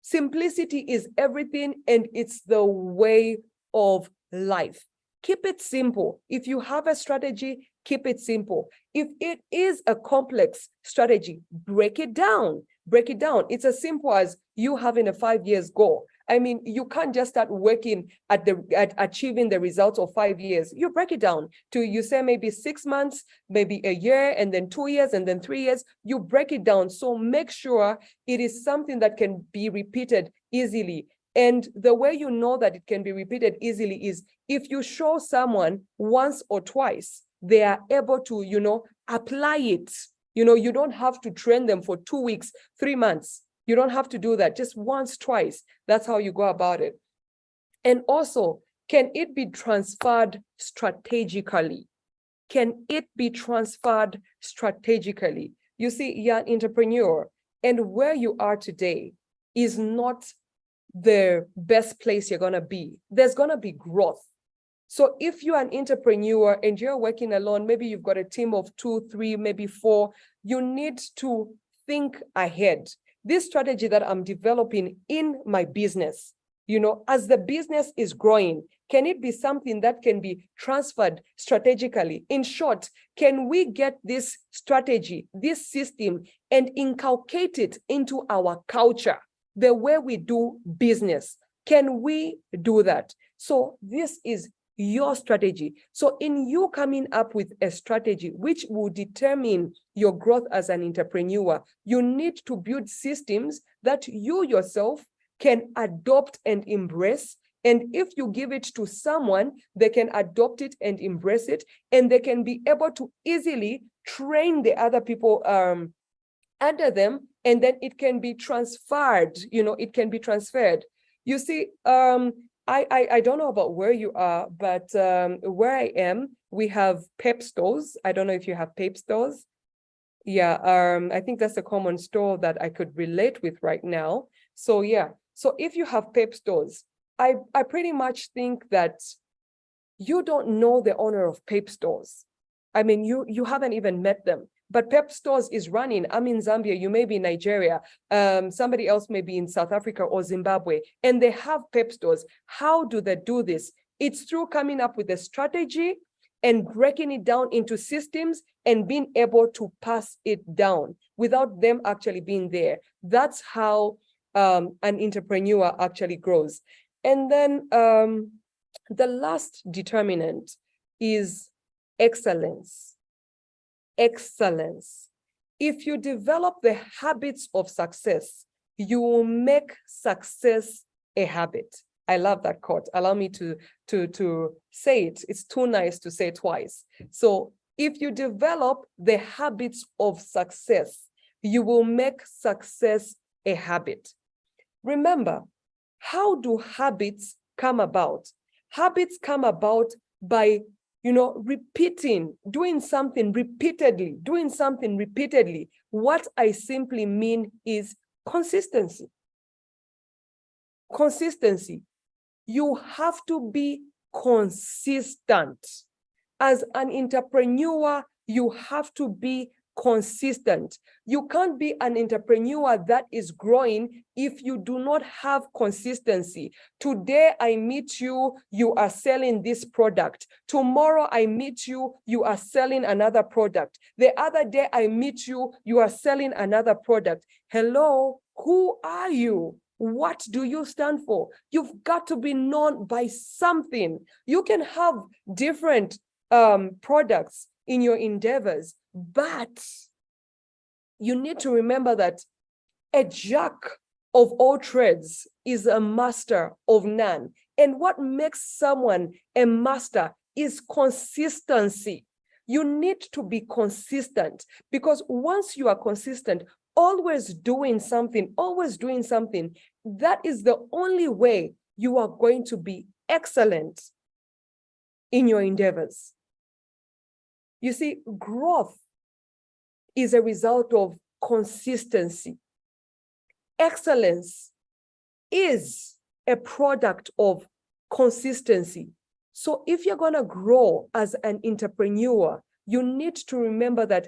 Simplicity is everything, and it's the way of life. Keep it simple. If you have a strategy, keep it simple. If it is a complex strategy, break it down. Break it down. It's as simple as you having a 5-year goal. I mean, you can't just start working at achieving the results of 5 years. You break it down to, you say maybe 6 months, maybe a year, and then 2 years, and then 3 years. You break it down. So make sure it is something that can be repeated easily. And the way you know that it can be repeated easily is if you show someone once or twice, they are able to, apply it. You don't have to train them for 2 weeks, 3 months. You don't have to do that. Just once, twice. That's how you go about it. And also, can it be transferred strategically? Can it be transferred strategically? You see, you're an entrepreneur, and where you are today is not the best place you're going to be. There's going to be growth. So if you're an entrepreneur and you're working alone, maybe you've got a team of 2, 3, maybe 4, you need to think ahead. This strategy that I'm developing in my business, as the business is growing, can it be something that can be transferred strategically? In short, can we get this strategy, this system, and inculcate it into our culture, the way we do business? Can we do that? So this is your strategy. So in you coming up with a strategy which will determine your growth as an entrepreneur, you need to build systems that you yourself can adopt and embrace. And if you give it to someone, they can adopt it and embrace it, and they can be able to easily train the other people under them, and then it can be transferred, it can be transferred. You see, I don't know about where you are, but where I am, we have PEP stores. I don't know if you have PEP stores. Yeah, I think that's a common store that I could relate with right now. So yeah, so if you have PEP stores, I pretty much think that you don't know the owner of PEP stores. I mean, you haven't even met them, but PEP stores is running. I'm in Zambia, you may be in Nigeria, somebody else may be in South Africa or Zimbabwe, and they have PEP stores. How do they do this? It's through coming up with a strategy and breaking it down into systems and being able to pass it down without them actually being there. That's how an entrepreneur actually grows. And then the last determinant is excellence. Excellence. If you develop the habits of success, you will make success a habit. I love that quote. Allow me to say it. It's too nice to say twice. So if you develop the habits of success, you will make success a habit. Remember, how do habits come about? Habits come about by, doing something repeatedly. What I simply mean is consistency. Consistency. You have to be consistent. As an entrepreneur, you have to be consistent. You can't be an entrepreneur that is growing if you do not have consistency. Today I meet you, you are selling this product. Tomorrow I meet you, you are selling another product. The other day I meet you, you are selling another product. Hello, who are you? What do you stand for? You've got to be known by something. You can have different products in your endeavors, but you need to remember that a jack of all trades is a master of none. And what makes someone a master is consistency. You need to be consistent, because once you are consistent, always doing something, that is the only way you are going to be excellent in your endeavors. You see, growth is a result of consistency. Excellence is a product of consistency. So if you're going to grow as an entrepreneur, you need to remember that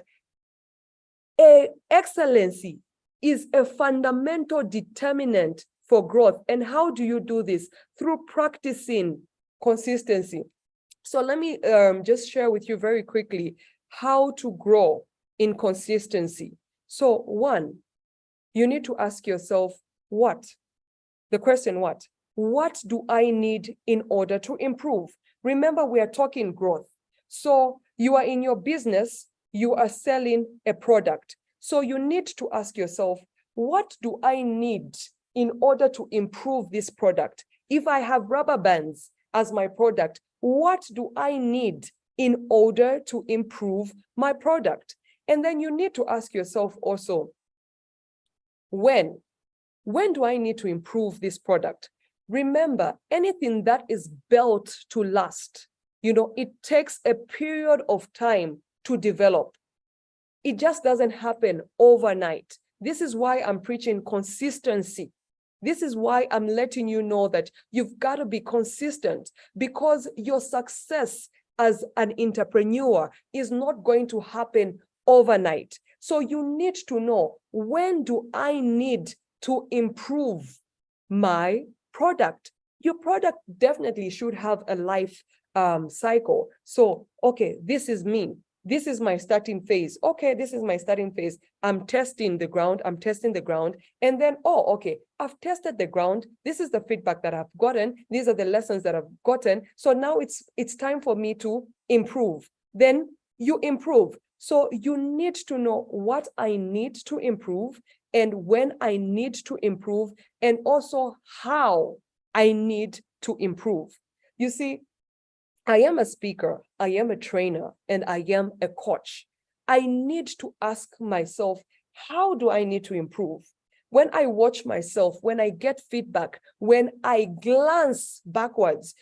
excellency is a fundamental determinant for growth. And how do you do this? Through practicing consistency. So let me just share with you very quickly how to grow in consistency. So one, you need to ask yourself, what? The question, what? What do I need in order to improve? Remember, we are talking growth. So you are in your business, you are selling a product. So you need to ask yourself, what do I need in order to improve this product? If I have rubber bands as my product, what do I need in order to improve my product? And then you need to ask yourself also, when do I need to improve this product? Remember, anything that is built to last, it takes a period of time to develop. It just doesn't happen overnight. This is why I'm preaching consistency. This is why I'm letting you know that you've got to be consistent, because your success as an entrepreneur is not going to happen overnight. So you need to know, when do I need to improve my product? Your product definitely should have a life cycle. So, okay, this is me. This is my starting phase. Okay, this is my starting phase. I'm testing the ground. And then, oh, okay, I've tested the ground. This is the feedback that I've gotten. These are the lessons that I've gotten. So now it's time for me to improve. Then you improve. So you need to know what I need to improve. and when I need to improve, and also how I need to improve. You see, I am a speaker, I am a trainer, and I am a coach. I need to ask myself, how do I need to improve? When I watch myself, when I get feedback, when I glance backwards,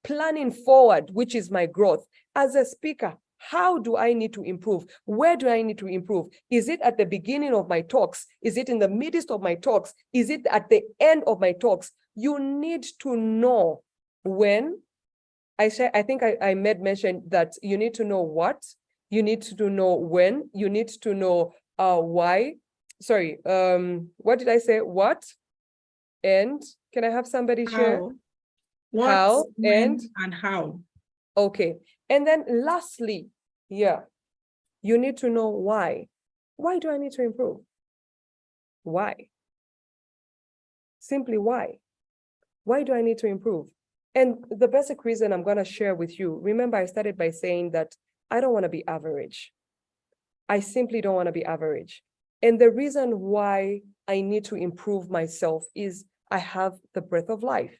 planning forward, which is my growth as a speaker, how do I need to improve? Where do I need to improve? Is it at the beginning of my talks? Is it in the midst of my talks? Is it at the end of my talks? You need to know when. I think I made mention that you need to know what, you need to know when, you need to know why. Sorry, what did I say? What? And can I have somebody share? How? What, How, when, and how. Okay. And then lastly, you need to know why. Why do I need to improve? Why? Simply why? Why do I need to improve? And the basic reason I'm going to share with you, remember I started by saying that I don't want to be average. I simply don't want to be average. And the reason why I need to improve myself is I have the breath of life.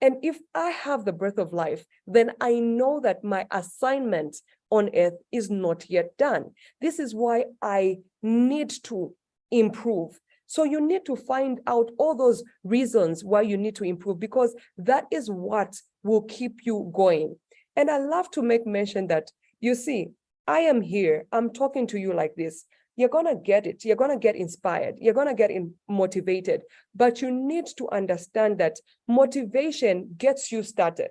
And if I have the breath of life, then I know that my assignment on earth is not yet done. This is why I need to improve. So you need to find out all those reasons why you need to improve, because that is what will keep you going. And I love to make mention that, you see, I am here, I'm talking to you like this. You're going to get it. You're going to get inspired. You're going to get motivated. But you need to understand that motivation gets you started,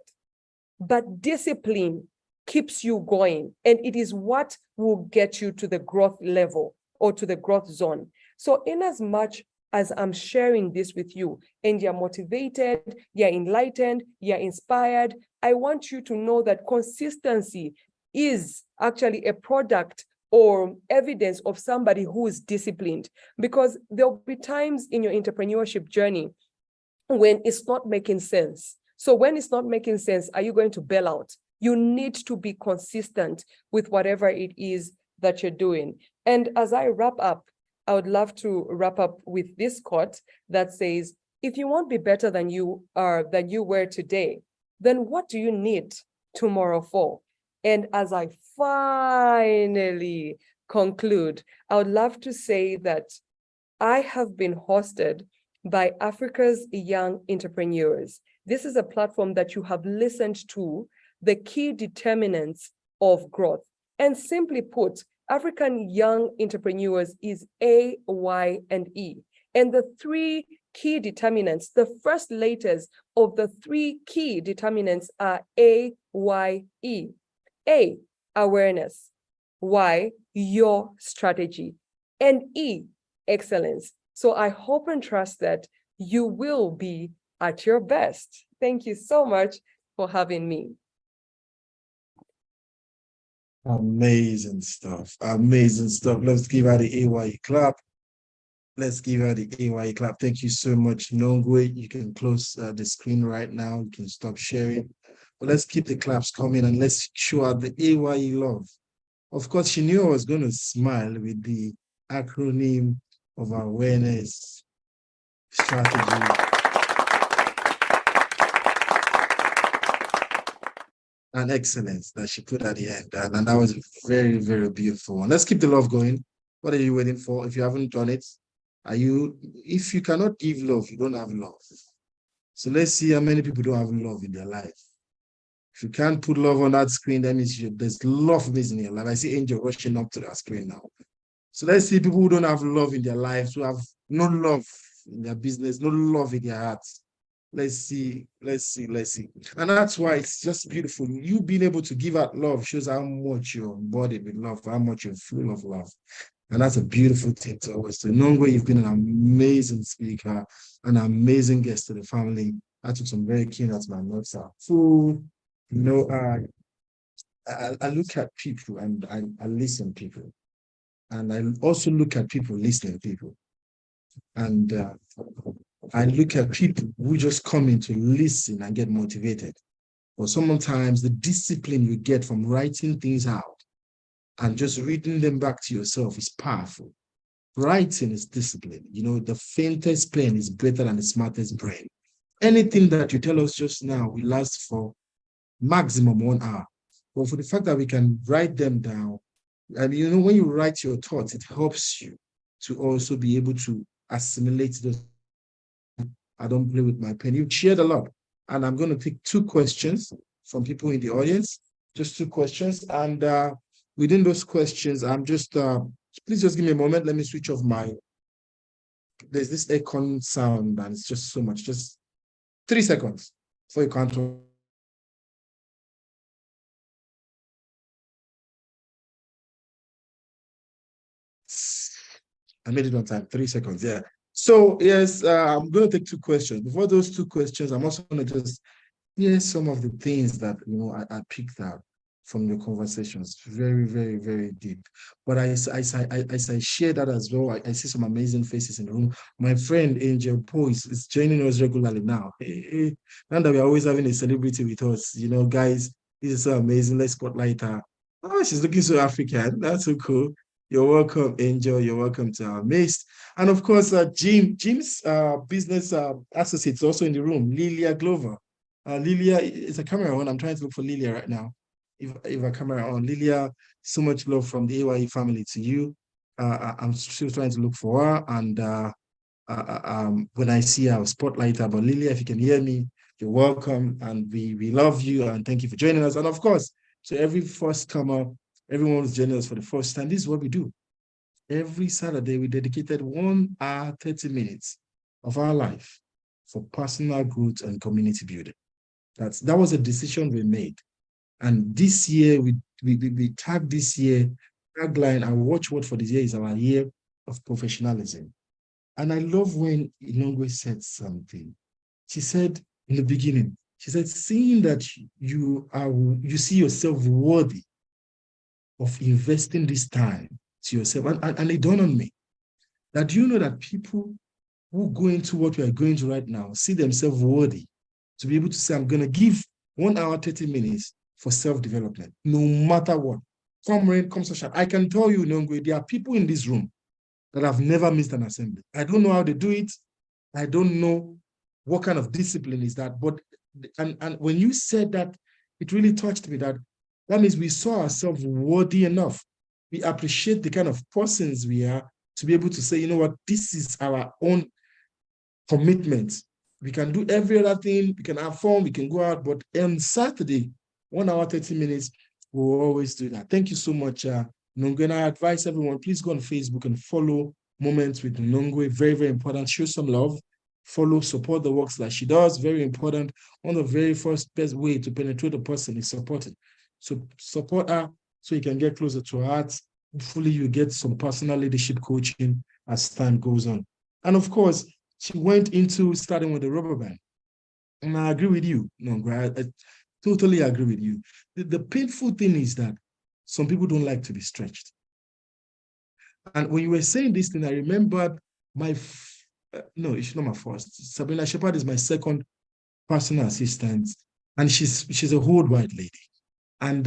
but discipline keeps you going. And it is what will get you to the growth level or to the growth zone. So in as much as I'm sharing this with you and you're motivated, you're enlightened, you're inspired, I want you to know that consistency is actually a product or evidence of somebody who is disciplined, because there'll be times in your entrepreneurship journey when it's not making sense. So when it's not making sense, are you going to bail out? You need to be consistent with whatever it is that you're doing. And as I wrap up, I would love to wrap up with this quote that says, if you won't be better than you were today, then what do you need tomorrow for? And as I finally conclude, I would love to say that I have been hosted by Africa's Young Entrepreneurs. This is a platform that you have listened to the key determinants of growth. And simply put, African Young Entrepreneurs is A, Y, and E. And the three key determinants, the first letters of the three key determinants are A, Y, E. A, awareness. Y, your strategy. And E, excellence. So I hope and trust that you will be at your best. Thank you so much for having me. Amazing stuff. Amazing stuff. Let's give her the AYE clap. Let's give her the AYE clap. Thank you so much, Nongwe. You can close the screen right now. You can stop sharing. But let's keep the claps coming and let's show her the AYE love. Of course, she knew I was going to smile with the acronym of awareness, strategy, and excellence that she put at the end. And that was very, very beautiful. And let's keep the love going. What are you waiting for? If you haven't done it, if you cannot give love, you don't have love. So let's see how many people don't have love in their life. If you can't put love on that screen, that means there's love missing in your life. I see Angel rushing up to that screen now. So let's see people who don't have love in their lives, who have no love in their business, no love in their hearts. Let's see. And that's why it's just beautiful. You being able to give out love shows how much you're embodied with love, how much you're full of love. And that's a beautiful thing to always do. Nongwe, you've been an amazing speaker, an amazing guest to the family. I took some very keen at my notes. I look at people and I listen to people. And I also look at people listening to people. And I look at people who just come in to listen and get motivated. But sometimes the discipline you get from writing things out and just reading them back to yourself is powerful. Writing is discipline. You know, the faintest pen is better than the smartest brain. Anything that you tell us just now will last for maximum 1 hour. But for the fact that we can write them down, I mean, you know, when you write your thoughts, it helps you to also be able to assimilate those. I don't play with my pen. You've shared a lot. And I'm going to pick 2 questions from people in the audience, just 2 questions. And within those questions, I'm just, please just give me a moment. Let me switch off there's this aircon sound and it's just so much, just 3 seconds before you can't. I made it on time, 3 seconds, yeah. So yes, I'm going to take 2 questions. Before those 2 questions, I'm also going to just hear some of the things that, you know, I picked out from your conversations. Very, very, very deep. But as I share that as well, I see some amazing faces in the room. My friend Angel Poe is joining us regularly now. Now that we're always having a celebrity with us, you know, guys, this is so amazing. Let's spotlight her. Oh, she's looking so African. That's so cool. You're welcome, Angel. You're welcome to our midst. And of course, Jim's business associate is also in the room, Lilia Glover. Lilia, is a camera on. I'm trying to look for Lilia right now. If a camera on, Lilia, so much love from the AYE family to you. I'm still trying to look for her. And when I see her, I'll spotlight her. But Lilia, if you can hear me, you're welcome. And we love you. And thank you for joining us. And of course, to every first comer, everyone who's joining us for the first time, this is what we do. Every Saturday, we dedicated 1 hour, 30 minutes of our life for personal growth and community building. That was a decision we made. And this year, we tagged this year, tagline, our watchword for this year is our year of professionalism. And I love when Inongwe said something. She said in the beginning, she said, seeing that you see yourself worthy of investing this time to yourself. And it dawned on me that you know that people who go into what we are going to right now see themselves worthy to be able to say, I'm going to give 1 hour, 30 minutes for self-development, no matter what. Come rain, come sunshine. I can tell you, Nongwe, there are people in this room that have never missed an assembly. I don't know how they do it. I don't know what kind of discipline is that. But and when you said that, it really touched me that means we saw ourselves worthy enough. We appreciate the kind of persons we are to be able to say, you know what, this is our own commitment. We can do every other thing. We can have fun. We can go out. But on Saturday, 1 hour, 30 minutes, we'll always do that. Thank you so much, Nongwe. And I advise everyone, please go on Facebook and follow Moments with Nongwe. Very, very important. Show some love. Follow, support the works that she does. Very important. One of the very first best way to penetrate a person is supporting. So support her so you can get closer to her heart. Hopefully you get some personal leadership coaching as time goes on. And of course, she went into starting with the rubber band. And I agree with you, Nongwe. I totally agree with you. The painful thing is that some people don't like to be stretched. And when you were saying this thing, I remembered no, it's not my first. Sabrina Shepard is my second personal assistant. And she's a old white lady. And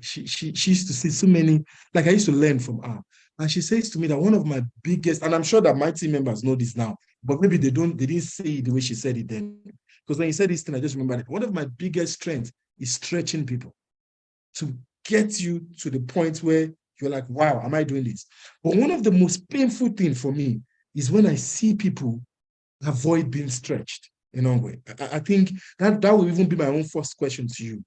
she used to say so many, like I used to learn from her. And she says to me that one of my biggest, and I'm sure that my team members know this now, but maybe they didn't say it the way she said it then. Because when you said this thing, I just remembered it. One of my biggest strengths is stretching people to get you to the point where you're like, wow, am I doing this? But one of the most painful things for me is when I see people avoid being stretched in a way. I think that will even be my own first question to you.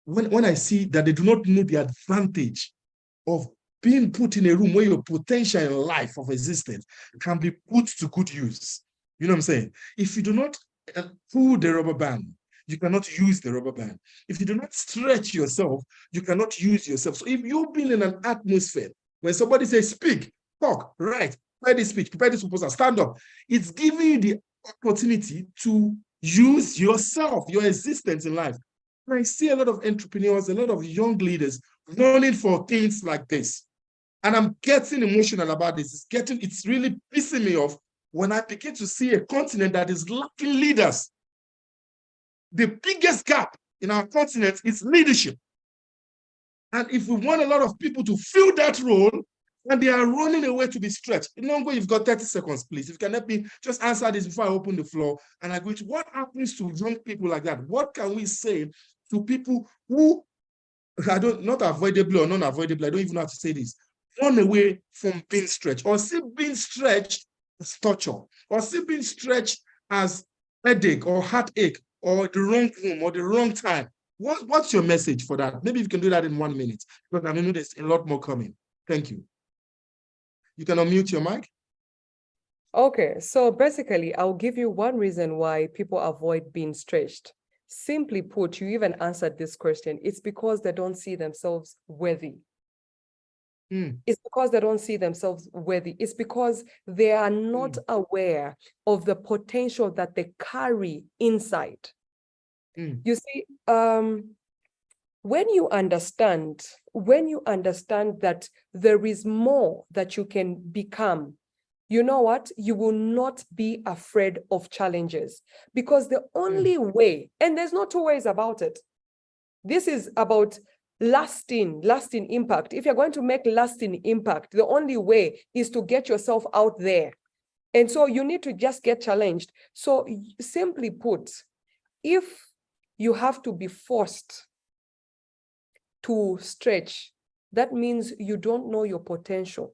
When I see that they do not know the advantage of being put in a room where your potential in life of existence can be put to good use. You know what I'm saying? If you do not pull the rubber band, you cannot use the rubber band. If you do not stretch yourself, you cannot use yourself. So if you've been in an atmosphere when somebody says, speak, talk, write, prepare this speech, prepare this proposal, stand up, it's giving you the opportunity to use yourself, your existence in life. And I see a lot of entrepreneurs, a lot of young leaders running for things like this. And I'm getting emotional about this. It's really pissing me off when I begin to see a continent that is lacking leaders. The biggest gap in our continent is leadership. And if we want a lot of people to fill that role, and they are running away to be stretched. Nongo, you've got 30 seconds, please. If you can help me just answer this before I open the floor. And I go to what happens to young people like that? What can we say to people who, not avoidably or non-avoidably, I don't even know how to say this, run away from being stretched, or see being stretched as torture, or see being stretched as headache or heartache, or the wrong room or the wrong time. What's your message for that? Maybe you can do that in 1 minute, because I know there's a lot more coming. Thank you. You can unmute your mic. Okay, so basically, I'll give you one reason why people avoid being stretched. Simply put, you even answered this question. It's because they don't see themselves worthy. It's because they don't see themselves worthy. It's because they are not aware of the potential that they carry inside. You see, when you understand that there is more that you can become, you know what? You will not be afraid of challenges, because the only way, and there's no two ways about it. This is about lasting impact. If you're going to make lasting impact, the only way is to get yourself out there. And so you need to just get challenged. So simply put, if you have to be forced to stretch, that means you don't know your potential.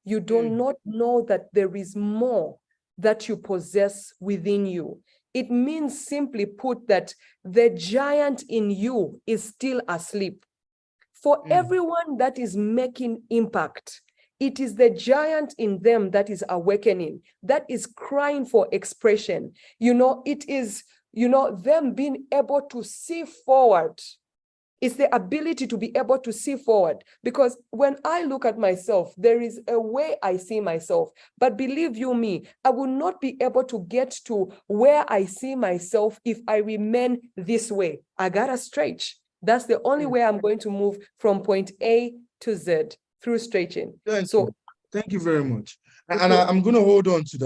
You do not know that there is more that you possess within you. It means, simply put, that the giant in you is still asleep. For everyone that is making impact, it is the giant in them that is awakening, that is crying for expression. It is, them being able to see forward. It's the ability to be able to see forward. Because when I look at myself, there is a way I see myself. But believe you me, I will not be able to get to where I see myself if I remain this way. I gotta stretch. That's the only way I'm going to move from point A to Z, through stretching. Thank you very much. And I'm going to hold on to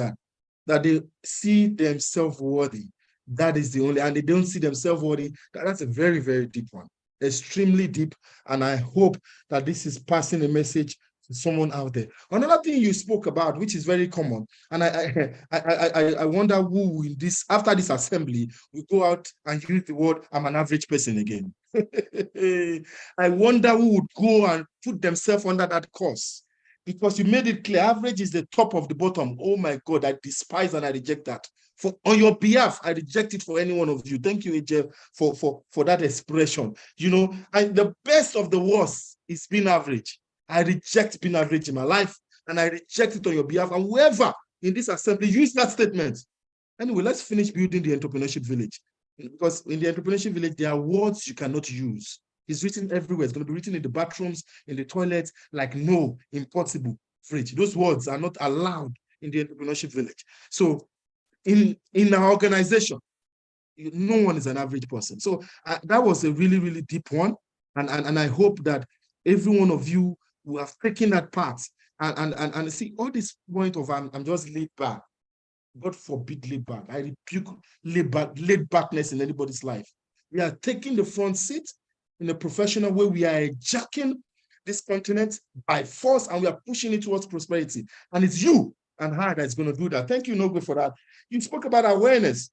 that they see themselves worthy. That is the only, and they don't see themselves worthy. That's a very, very deep one. Extremely deep. And I hope that this is passing a message to someone out there. Another thing you spoke about, which is very common, and I wonder who in this, after this assembly, will go out and use the word, I'm an average person again. I wonder who would go and put themselves under that course, because you made it clear average is the top of the bottom. Oh my God, I despise and I reject that. On your behalf, I reject it for any one of you. Thank you, AJ, for that expression. The best of the worst is being average. I reject being average in my life, and I reject it on your behalf. And whoever in this assembly use that statement. Anyway, let's finish building the entrepreneurship village. Because in the entrepreneurship village, there are words you cannot use. It's written everywhere. It's going to be written in the bathrooms, in the toilets, like no, impossible, fridge. Those words are not allowed in the entrepreneurship village. So in our organization, no one is an average person. So that was a really, really deep one. And I hope that every one of you will have taken that part and see all this point of I'm just laid back. God forbid laid back. I rebuke laid backness in anybody's life. We are taking the front seat in a professional way. We are hijacking this continent by force, and we are pushing it towards prosperity. And it's you and her that's going to do that. Thank you, Nogo, for that. You spoke about awareness.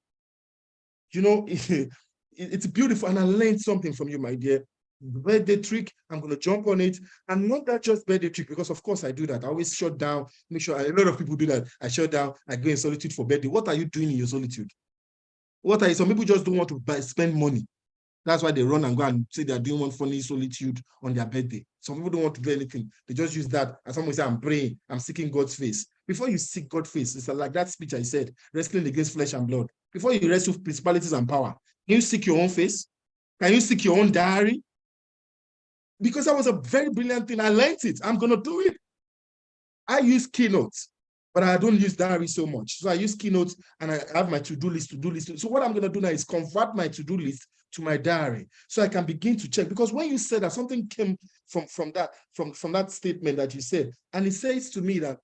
It's beautiful, and I learned something from you, my dear. The birthday trick, I'm going to jump on it. And not that just birthday trick, because of course I do that. I always shut down, make sure, a lot of people do that. I shut down, I go in solitude for birthday. What are you doing in your solitude? Some people just don't want to spend money. That's why they run and go and say they're doing one funny solitude on their birthday. Some people don't want to do anything. They just use that. And someone say, I'm praying, I'm seeking God's face. Before you seek God's face, it's like that speech I said, wrestling against flesh and blood. Before you wrestle with principalities and power, can you seek your own face? Can you seek your own diary? Because that was a very brilliant thing. I learned it. I'm going to do it. I use keynotes, but I don't use diary so much. So I use keynotes and I have my to-do list. So what I'm going to do now is convert my to-do list to my diary, so I can begin to check. Because when you said that, something came from that statement that you said, and it says to me that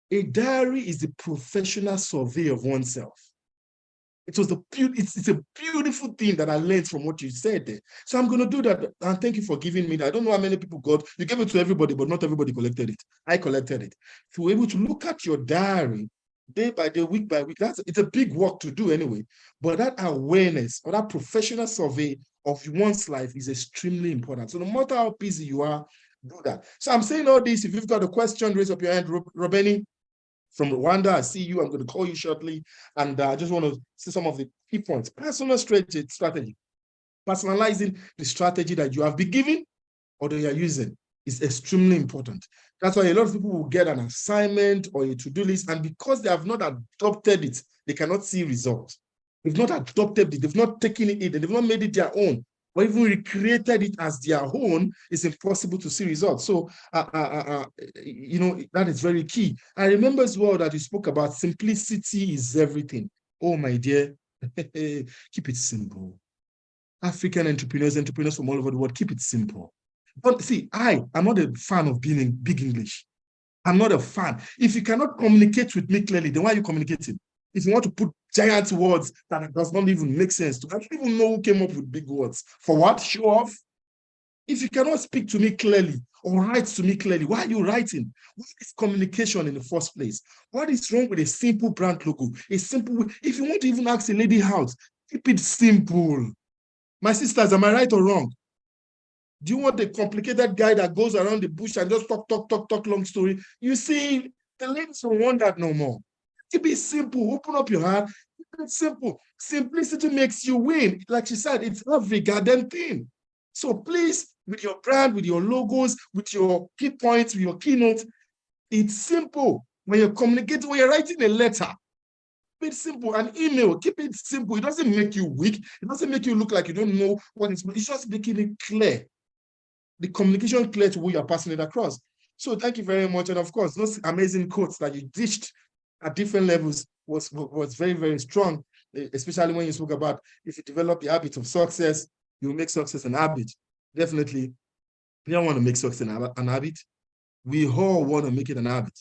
a diary is the professional survey of oneself. It was it's a beautiful thing that I learned from what you said there. So I'm going to do that. And thank you for giving me that. I don't know how many people got. You gave it to everybody, but not everybody collected it. I collected it. To be able to look at your diary day by day, week by week, it's a big work to do anyway. But that awareness or that professional survey of one's life is extremely important. So no matter how busy you are, do that. So I'm saying all this. If you've got a question, raise up your hand. Robeni from Rwanda, I see you. I'm going to call you shortly. And I just want to see some of the key points. Personal strategy. Personalizing the strategy that you have been given or that you are using is extremely important. That's why a lot of people will get an assignment or a to-do list, and because they have not adopted it, they cannot see results. They've not adopted it, they've not taken it in, they've not made it their own, or even recreated it as their own. It's impossible to see results. So, you know, that is very key. I remember as well that you spoke about simplicity is everything. Oh, my dear, keep it simple. African entrepreneurs from all over the world, keep it simple. But see, I'm not a fan of being in big English. I'm not a fan. If you cannot communicate with me clearly, then why are you communicating? If you want to put giant words that does not even make sense to, I don't even know who came up with big words. For what? Show off? If you cannot speak to me clearly or write to me clearly, why are you writing? What is communication in the first place? What is wrong with a simple brand logo? A simple, if you want to even ask a lady out, keep it simple. My sisters, am I right or wrong? Do you want a complicated guy that goes around the bush and just talk long story? You see, the ladies don't want that no more. Keep it simple. Open up your heart. Keep it simple. Simplicity makes you win. Like she said, it's every goddamn thing. So please, with your brand, with your logos, with your key points, with your keynotes, it's simple. When you're communicating, when you're writing a letter, keep it simple. An email, keep it simple. It doesn't make you weak. It doesn't make you look like you don't know what it's just making it clear. The communication clear to who you're passing it across. So thank you very much. And of course, those amazing quotes that you dished at different levels was very, very strong, especially when you spoke about if you develop the habit of success, you will make success an habit. Definitely, we don't want to make success an habit. We all want to make it an habit.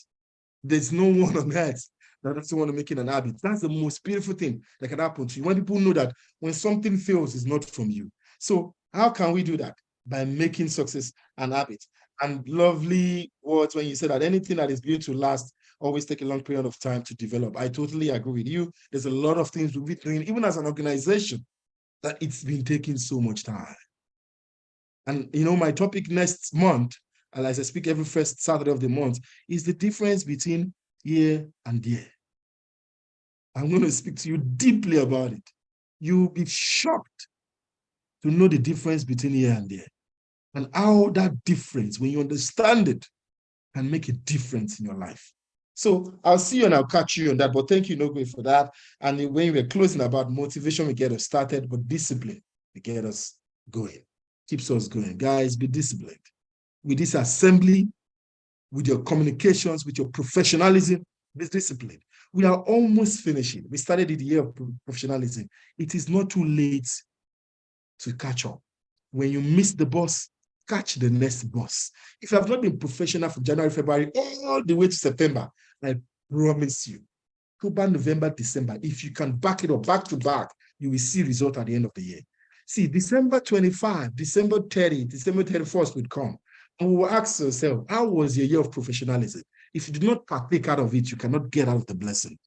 There's no one on earth that doesn't want to make it an habit. That's the most beautiful thing that can happen to you. When people know that when something fails, it's not from you. So how can we do that? By making success an habit. And lovely words when you said that anything that is built to last always take a long period of time to develop. I totally agree with you. There's a lot of things we'll be doing, even as an organization, that it's been taking so much time. And you know, my topic next month, and as I speak every first Saturday of the month, is the difference between year and year. I'm going to speak to you deeply about it. You'll be shocked to know the difference between year and year, and how that difference, when you understand it, can make a difference in your life. So I'll see you and I'll catch you on that. But thank you, Nogwe, for that. And when we're closing about motivation, we get us started, but discipline, we get us going. Keeps us going. Guys, be disciplined. With this assembly, with your communications, with your professionalism, be disciplined. We are almost finishing. We started the year of professionalism. It is not too late to catch up. When you miss the bus, catch the next bus. If you have not been professional from January, February, all the way to September, I promise you, October, November, December, if you can back it up back to back, you will see result at the end of the year. See, December 25, December 30, December 31st would come, and we will ask yourself, how was your year of professionalism? If you do not partake out of it, you cannot get out of the blessing.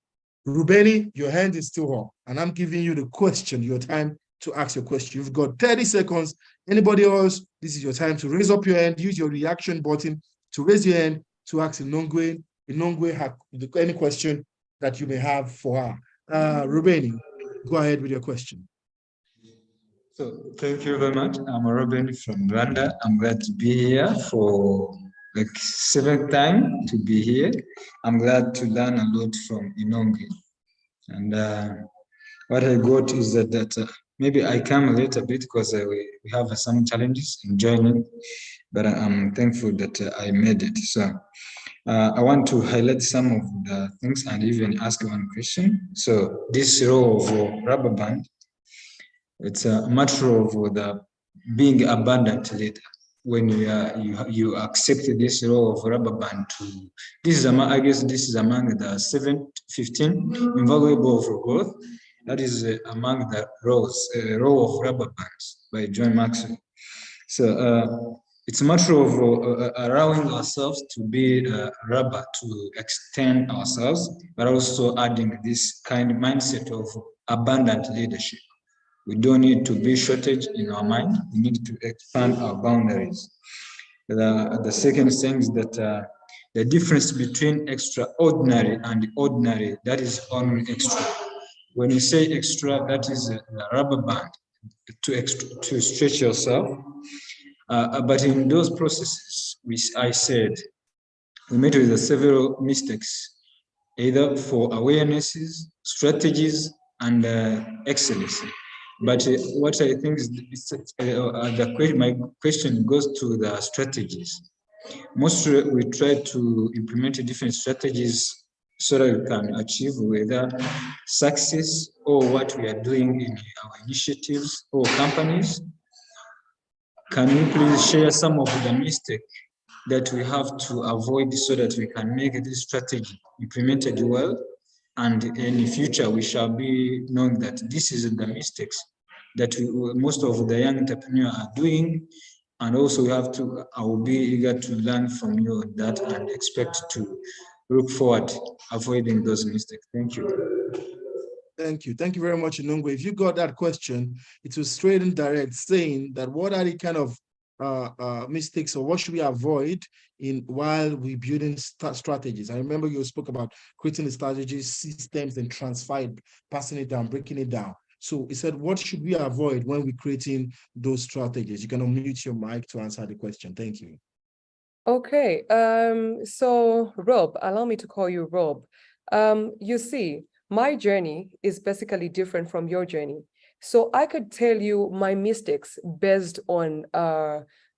Rubeni, your hand is still up, and I'm giving you the question, your time to ask your question. You've got 30 seconds. Anybody else, this is your time to raise up your hand, use your reaction button to raise your hand to ask Inongwe. Inongwe, have any question that you may have for her. Rubeni, go ahead with your question. So thank you very much. I'm Robin from Rwanda. I'm glad to be here for like 7th time to be here. I'm glad to learn a lot from Inongwe. And what I got is that maybe I come late a bit because we have some challenges in joining, but I'm thankful that I made it. So I want to highlight some of the things and even ask one question. So this role of rubber band, it's a matter of the being abundant later. When you accept this role of rubber band, this is I guess this is among the 15 invaluable for growth. That is among the row of rubber bands by John Maxwell. So it's a matter of allowing ourselves to be rubber, to extend ourselves, but also adding this kind of mindset of abundant leadership. We don't need to be shortage in our mind. We need to expand our boundaries. The second thing is that the difference between extraordinary and ordinary, that is only extra. When you say extra, that is a rubber band to stretch yourself. But in those processes, which I said, we met with several mistakes, either for awarenesses, strategies, and excellency. But what I think is my question goes to the strategies. Mostly we try to implement different strategies so that we can achieve whether success or what we are doing in our initiatives or companies. Can you please share some of the mistakes that we have to avoid so that we can make this strategy implemented well? And in the future, we shall be knowing that this is the mistakes that most of the young entrepreneurs are doing. And also I will be eager to learn from you on that and expect to look forward avoiding those mistakes. Thank you. Thank you. Thank you very much, Inungwe. If you got that question, it was straight and direct, saying that what are the kind of mistakes or what should we avoid while we building strategies? I remember you spoke about creating the strategies, systems, and transfer it, passing it down, breaking it down. So he said, what should we avoid when we're creating those strategies? You can unmute your mic to answer the question. Thank you. Okay. So Rob, allow me to call you Rob. You see, my journey is basically different from your journey. So I could tell you my mistakes based on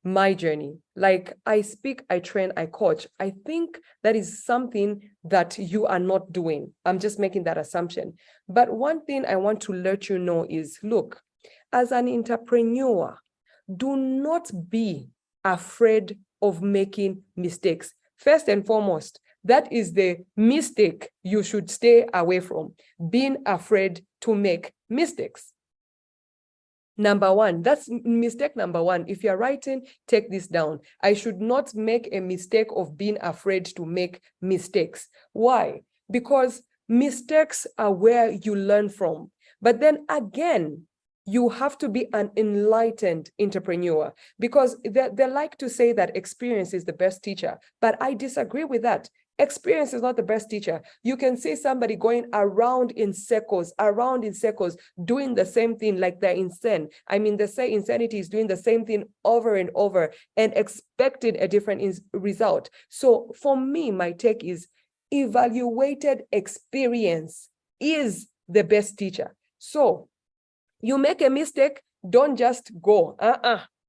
my journey. Like I speak, I train, I coach. I think that is something that you are not doing. I'm just making that assumption. But one thing I want to let you know is, look, as an entrepreneur, do not be afraid of making mistakes. First and foremost, that is the mistake you should stay away from, being afraid to make mistakes. Number one, that's mistake number one. If you're writing, take this down. I should not make a mistake of being afraid to make mistakes. Why? Because mistakes are where you learn from. But then again, you have to be an enlightened entrepreneur, because they like to say that experience is the best teacher, but I disagree with that. Experience is not the best teacher. You can see somebody going around in circles, doing the same thing like they're insane. I mean, they say insanity is doing the same thing over and over and expecting a different result. So for me, my take is evaluated experience is the best teacher. So you make a mistake, don't just go,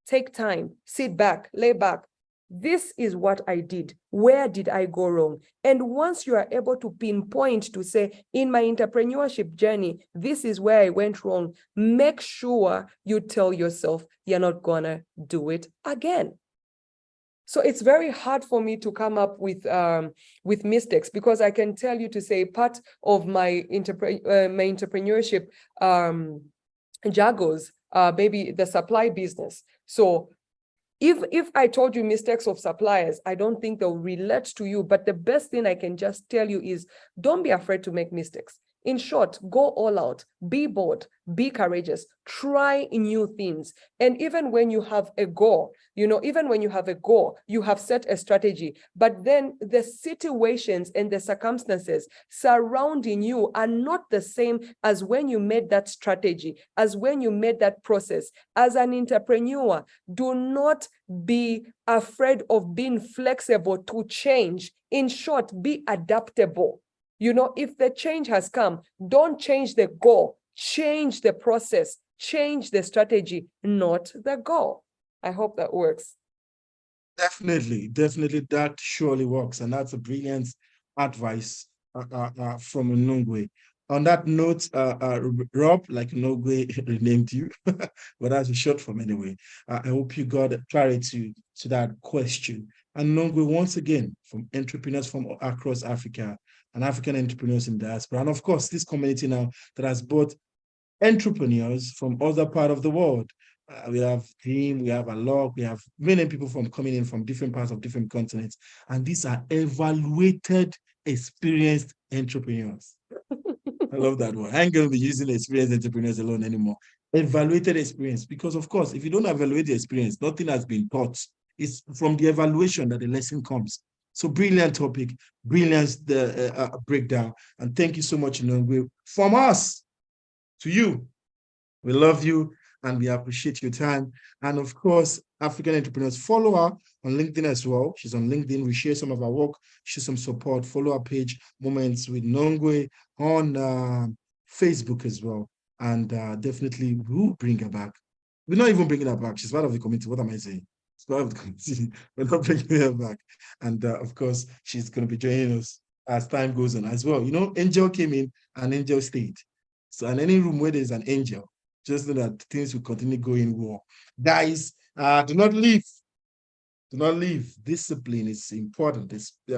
take time, sit back, lay back. This is what I did. Where did I go wrong? And once you are able to pinpoint to say, in my entrepreneurship journey, this is where I went wrong, make sure you tell yourself you're not gonna do it again. So it's very hard for me to come up with mistakes, because I can tell you to say part of my entrepreneurship juggles, maybe the supply business. So if I told you mistakes of suppliers, I don't think they'll relate to you. But the best thing I can just tell you is don't be afraid to make mistakes. In short, go all out, be bold, be courageous, try new things. And even when you have a goal, you have set a strategy, but then the situations and the circumstances surrounding you are not the same as when you made that strategy, as when you made that process. As an entrepreneur, do not be afraid of being flexible to change. In short, be adaptable. If the change has come, don't change the goal, change the process, change the strategy, not the goal. I hope that works. Definitely, that surely works. And that's a brilliant advice from Inungwe. On that note, Rob, like Inungwe renamed you, but that's a short form anyway. I hope you got clarity to that question. And Inungwe, once again, from entrepreneurs from across Africa, and African entrepreneurs in diaspora, and of course, this community now that has both entrepreneurs from other part of the world. We have Team, we have Alok, we have many people coming in from different parts of different continents. And these are evaluated, experienced entrepreneurs. I love that one. I ain't going to be using experienced entrepreneurs alone anymore. Evaluated experience, because of course, if you don't evaluate the experience, nothing has been taught. It's from the evaluation that the lesson comes. So brilliant topic, brilliant breakdown. And thank you so much, Nongwe. From us to you, we love you and we appreciate your time. And of course, African Entrepreneurs, follow her on LinkedIn as well. She's on LinkedIn. We share some of our work, share some support. Follow our page, Moments with Nongwe, on Facebook as well. And definitely we'll bring her back. We're not even bringing her back. She's part of the community. What am I saying? She's part of the community. We're not bringing her back. And of course, she's going to be joining us as time goes on as well. You know, Angel came in and Angel stayed. So in any room where there's an angel, just know that things will continue going well. Guys, do not leave. Do not leave. Discipline is important.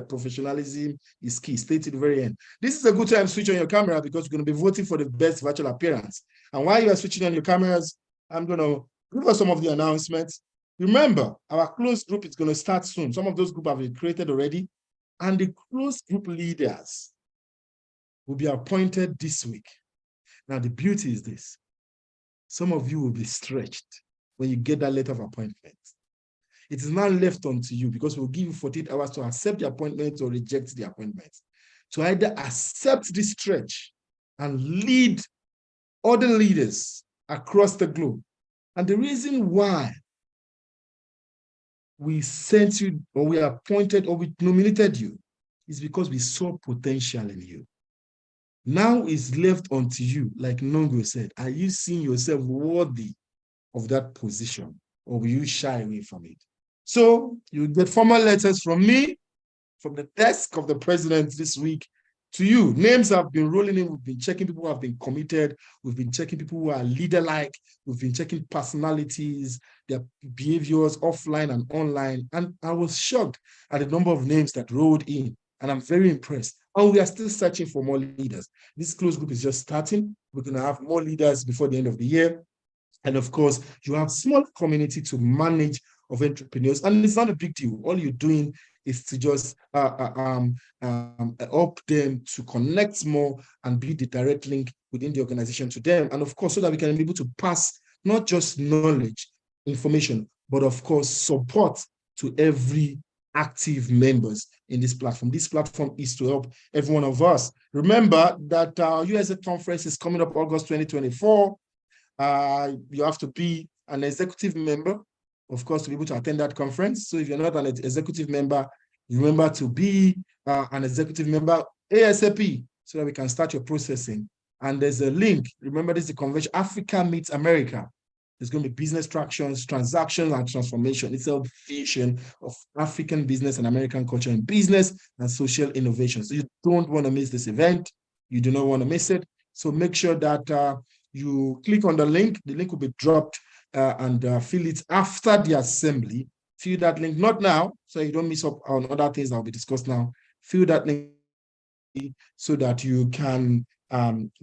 Professionalism is key. Stay to the very end. This is a good time to switch on your camera because we're going to be voting for the best virtual appearance. And while you are switching on your cameras, I'm going to give us some of the announcements. Remember, our closed group is going to start soon. Some of those groups have been created already. And the closed group leaders will be appointed this week. Now, the beauty is this. Some of you will be stretched when you get that letter of appointment. It is now left unto you because we'll give you 48 hours to accept the appointment or reject the appointment. To either accept this stretch and lead other leaders across the globe. And the reason why we sent you or we appointed or we nominated you is because we saw potential in you. Now it's left unto you, like Nongwe said, are you seeing yourself worthy of that position or will you shy away from it? So you get formal letters from me, from the desk of the president this week to you. Names have been rolling in. We've been checking people who have been committed. We've been checking people who are leader-like. We've been checking personalities, their behaviors offline and online. And I was shocked at the number of names that rolled in. And I'm very impressed. And we are still searching for more leaders. This closed group is just starting. We're going to have more leaders before the end of the year. And of course, you have a small community to manage of entrepreneurs. And it's not a big deal. All you're doing is to just help them to connect more and be the direct link within the organization to them. And of course, so that we can be able to pass not just knowledge, information, but of course, support to every active members in this platform. This platform is to help every one of us. Remember that our USA conference is coming up August 2024. You have to be an executive member, of course, to be able to attend that conference. So if you're not an executive member, remember to be an executive member ASAP so that we can start your processing. And there's a link. Remember, this is the convention, Africa Meets America. There's going to be business tractions, transactions, and transformation. It's a vision of African business and American culture in business and social innovation. So you don't want to miss this event. You do not want to miss it. So make sure that you click on the link. The link will be dropped and fill it after the assembly. Fill that link, not now, so you don't miss up on other things that will be discussed now. Fill that link so that you can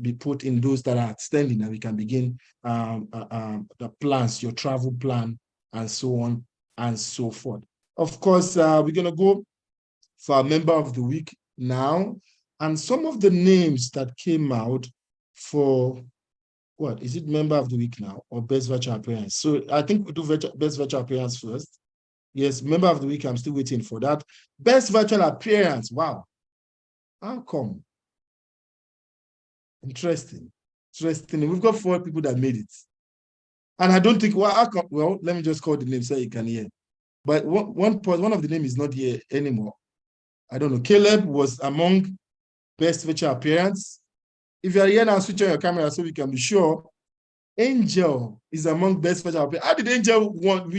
be put in those that are outstanding, and we can begin the plans, your travel plan, and so on and so forth. Of course, we're going to go for a member of the week now, and some of the names that came out for what is it, member of the week now or best virtual appearance? So I think we do best virtual appearance first. Yes, member of the week, I'm still waiting for that. Best virtual appearance, wow. How come? Interesting. We've got 4 people that made it. And I don't think, well, let me just call the name so you can hear. But one of the names is not here anymore. I don't know. Caleb was among best virtual appearance. If you are here now, switch on your camera so we can be sure. Angel is among best virtual appearance. How did Angel want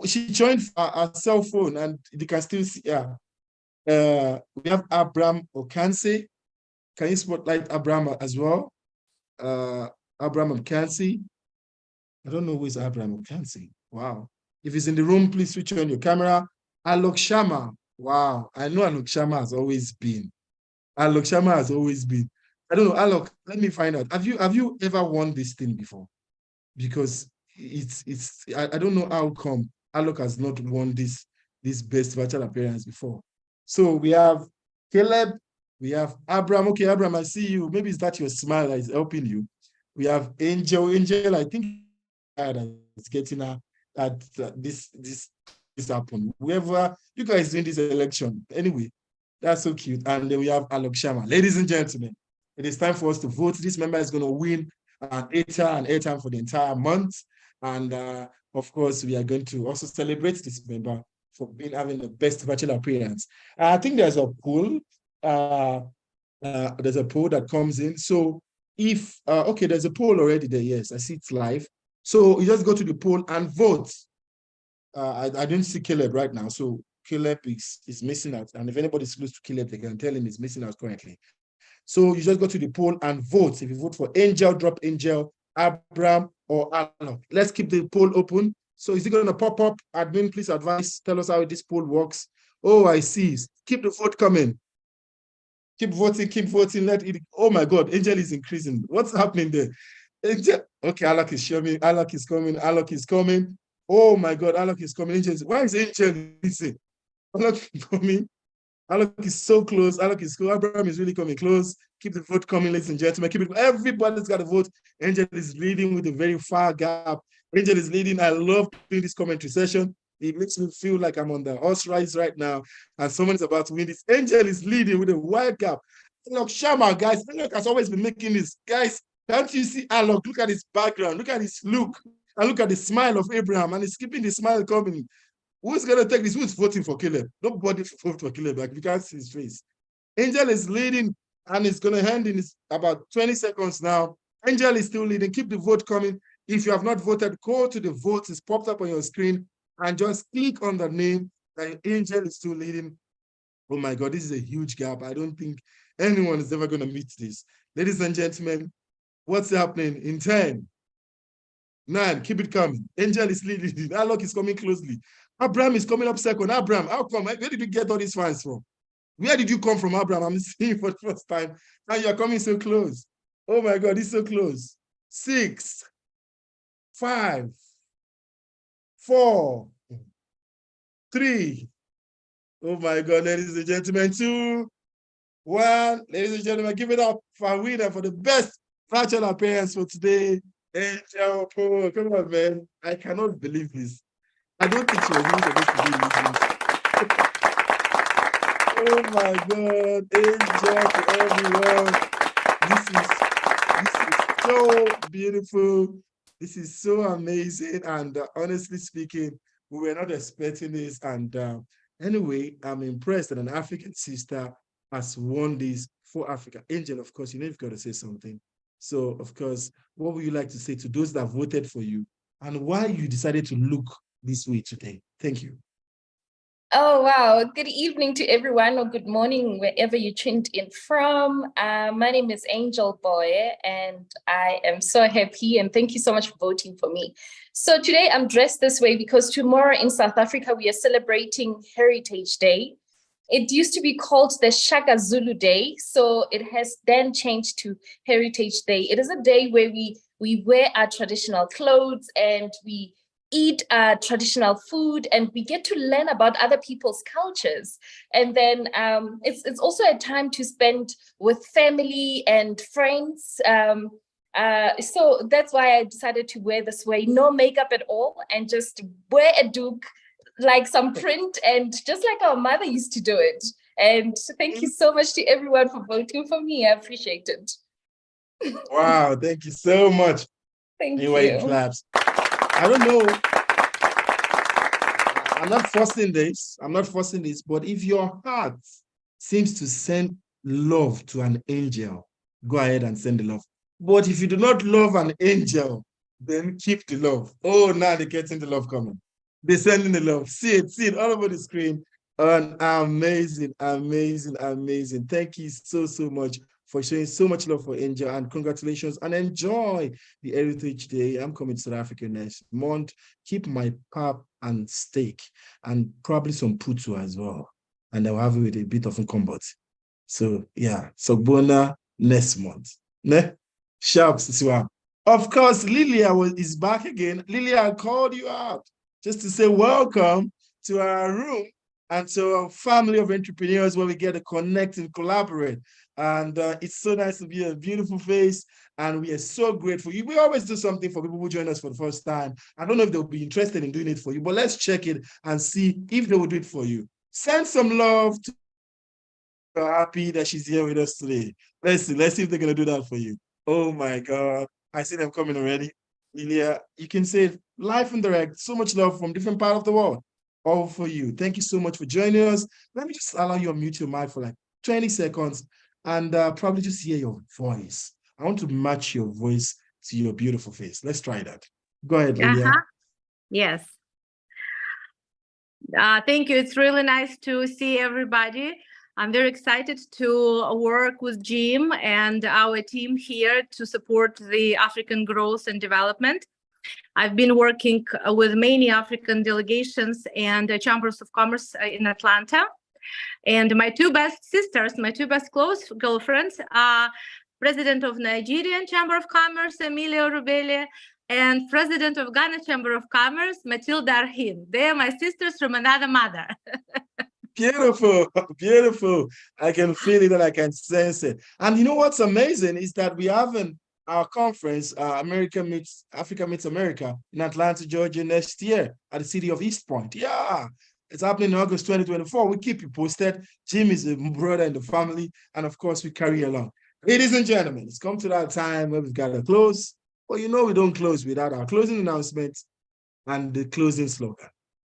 she joined her cell phone and you can still see her. We have Abraham Okansi. Can you spotlight Abraham as well? Abraham Okansi. I don't know who is Abraham Okansi. Wow. If he's in the room, please switch on your camera. Alok Sharma. Wow. I know Alok Sharma has always been Alok Sharma has always been. I don't know, Alok, let me find out. Have you ever won this thing before? Because I don't know how come Alok has not won this best virtual appearance before. So we have Caleb, we have Abraham. Okay, Abraham, I see you. Maybe it's that your smile that is helping you. We have Angel. Angel, I think it's getting her that this happened. Whoever you guys doing this election, anyway, that's so cute. And then we have Alok Sharma. Ladies and gentlemen, it is time for us to vote. This member is going to win an airtime for the entire month. And of course, we are going to also celebrate this member for having the best virtual appearance. I think there's a poll. There's a poll that comes in. So if, okay, there's a poll already there. Yes, I see it's live. So you just go to the poll and vote. I don't see Caleb right now. So Caleb is missing out. And if anybody's close to Caleb, they can tell him he's missing out currently. So you just go to the poll and vote. If you vote for Angel, drop Angel, Abraham, or Alok. Let's keep the poll open. So is it going to pop up? Admin, please advise. Tell us how this poll works. Oh, I see. Keep the vote coming. Keep voting, keep voting. Let it. Oh my God, Angel is increasing. What's happening there? Angel. Okay, Alok is showing. Alok is coming. Alok is coming. Oh my God, Alok is coming. Angel. Why is Angel missing? Alok is coming. Alok is so close. Alok is close. Abraham is really coming close. Keep the vote coming, ladies and gentlemen. Keep it. Everybody's got to vote. Angel is leading with a very far gap. Angel is leading. I love doing this commentary session. It makes me feel like I'm on the horse race right now, and someone is about to win this. Angel is leading with a wide gap. Alok Sharma, guys. Alok has always been making this. Guys, can't you see Alok? Look at his background. Look at his look. And look at the smile of Abraham. And he's keeping the smile coming. Who's going to take this? Who's voting for Caleb? Nobody vote for Caleb. Like, you can't see his face. Angel is leading, and it's going to end in about 20 seconds now. Angel is still leading. Keep the vote coming. If you have not voted, go to the vote. It's popped up on your screen, and just click on the name. And Angel is still leading. Oh my God, this is a huge gap. I don't think anyone is ever going to meet this. Ladies and gentlemen, what's happening in 10, 9, keep it coming. Angel is leading. Alok is coming closely. Abraham is coming up second. Abraham, how come? Where did you get all these fans from? Where did you come from, Abraham? I'm seeing you for the first time. And you're coming so close. Oh my God, it's so close. 6, 5, 4, 3. Oh my God, ladies and gentlemen, 2, 1. Ladies and gentlemen, give it up for our winner for the best virtual appearance for today. Angel Paul, come on, man. I cannot believe this. I don't think she was even supposed to be listening. Oh my God, Angel to everyone. This is so beautiful. This is so amazing. And honestly speaking, we were not expecting this. And anyway, I'm impressed that an African sister has won this for Africa. Angel, of course, you know you've got to say something. So, of course, what would you like to say to those that voted for you and why you decided to look this way today? Thank you. Oh, wow. Good evening to everyone, or good morning, wherever you tuned in from. My name is Angel Boye, and I am so happy, and thank you so much for voting for me. So today I'm dressed this way because tomorrow in South Africa, we are celebrating Heritage Day. It used to be called the Shaka Zulu Day, so it has then changed to Heritage Day. It is a day where we wear our traditional clothes and we eat traditional food, and we get to learn about other people's cultures. And then it's also a time to spend with family and friends. So that's why I decided to wear this way, no makeup at all, and just wear a doek, like some print, and just like our mother used to do it. And thank you so much to everyone for voting for me. I appreciate it. Wow, thank you so much. Thank anyway, you. Claps. I don't know. I'm not forcing this, but if your heart seems to send love to an angel, go ahead and send the love. But if you do not love an angel, then keep the love. Oh, now they're getting the love coming. They're sending the love. See it all over the screen. And amazing. Thank you so much for showing so much love for Angel, and congratulations, and enjoy the Heritage Day. I'm coming to South Africa next month. Keep my pap and steak and probably some putu as well. And I'll have it with a bit of a combat. So yeah, so Bona next month. Ne? Sharp Sisiwa. Of course, Lilia is back again. Lilia, I called you out just to say welcome to our room and to our family of entrepreneurs where we get to connect and collaborate. And it's so nice to be a beautiful face. And we are so grateful. We always do something for people who join us for the first time. I don't know if they'll be interested in doing it for you, but let's check it and see if they will do it for you. Send some love to her. Happy that she's here with us today. Let's see if they're going to do that for you. Oh my God. I see them coming already. Lilia, you can say it live and direct. So much love from different part of the world. All for you. Thank you so much for joining us. Let me just allow you to mute your mic for like 20 seconds and probably just hear your voice. I want to match your voice to your beautiful face. Let's try that. Go ahead, Lilia. Yes. Thank you. It's really nice to see everybody. I'm very excited to work with Jim and our team here to support the African growth and development. I've been working with many African delegations and chambers of commerce in Atlanta. And my two best sisters, my two best close girlfriends are President of Nigerian Chamber of Commerce, Emilia Rubele, and President of Ghana Chamber of Commerce, Matilda Arhin. They are my sisters from another mother. Beautiful, beautiful. I can feel it and I can sense it. And you know what's amazing is that we have our conference, Africa Meets America in Atlanta, Georgia next year at the city of East Point. Yeah, it's happening in August 2024. We keep you posted. Jim is a brother in the family. And of course, we carry along. Ladies and gentlemen, it's come to that time where we've got to close. Well, you know we don't close without our closing announcement and the closing slogan.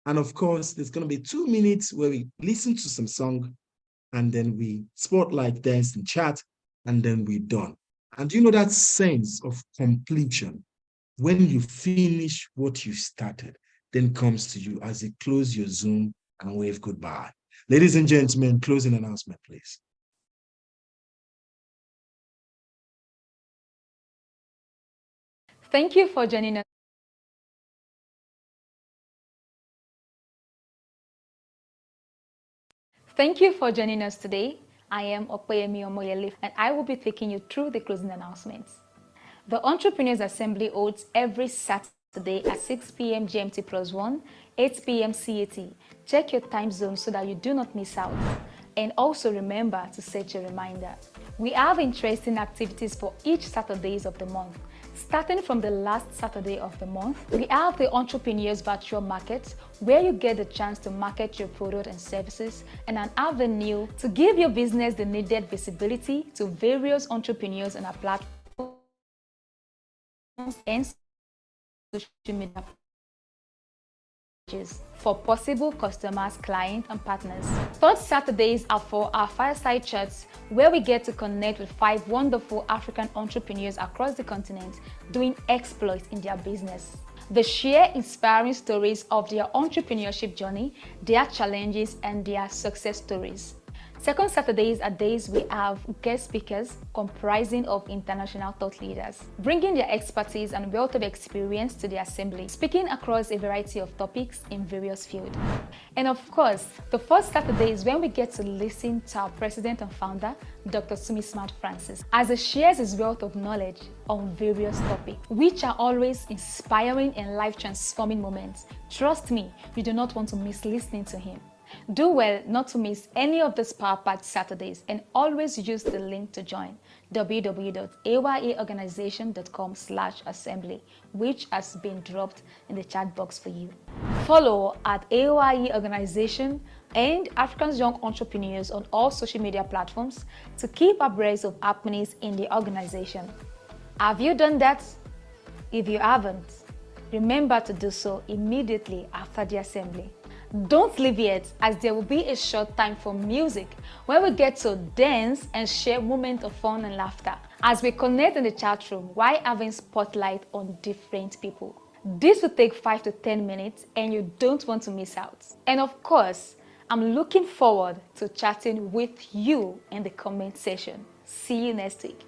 And of course, there's going to be 2 minutes where we listen to some song and then we spotlight, dance, and chat, and then we're done. And you know that sense of completion when you finish what you started, then comes to you as you close your Zoom and wave goodbye. Ladies and gentlemen, closing announcement, please. Thank you for joining us. Thank you for joining us today. I am Opeyemi Omoyele, and I will be taking you through the closing announcements. The Entrepreneurs Assembly holds every Saturday at 6 p.m. GMT +1, 8 p.m. CAT. Check your time zone so that you do not miss out. And also remember to set your reminder. We have interesting activities for each Saturdays of the month. Starting from the last Saturday of the month, we have the Entrepreneurs Virtual Market, where you get the chance to market your product and services and an avenue to give your business the needed visibility to various entrepreneurs on our platforms and social media for possible customers, clients, and partners. Third Saturdays are for our fireside chats, where we get to connect with 5 wonderful African entrepreneurs across the continent doing exploits in their business. They share inspiring stories of their entrepreneurship journey, their challenges, and their success stories. Second Saturdays are days we have guest speakers comprising of international thought leaders, bringing their expertise and wealth of experience to the assembly, speaking across a variety of topics in various fields. And of course, the fourth Saturday is when we get to listen to our president and founder, Dr. Sumi Smart Francis, as he shares his wealth of knowledge on various topics, which are always inspiring and life-transforming moments. Trust me, you do not want to miss listening to him. Do well not to miss any of these power-packed Saturdays and always use the link to join www.ayoreorganization.com/assembly, which has been dropped in the chat box for you. Follow at AOIE Organization and African Young Entrepreneurs on all social media platforms to keep abreast of happenings in the organization. Have you done that? If you haven't, remember to do so immediately after the assembly. Don't leave yet, as there will be a short time for music where we get to dance and share moments of fun and laughter as we connect in the chat room while having spotlight on different people. This will take 5 to 10 minutes and you don't want to miss out. And of course, I'm looking forward to chatting with you in the comment section. See you next week.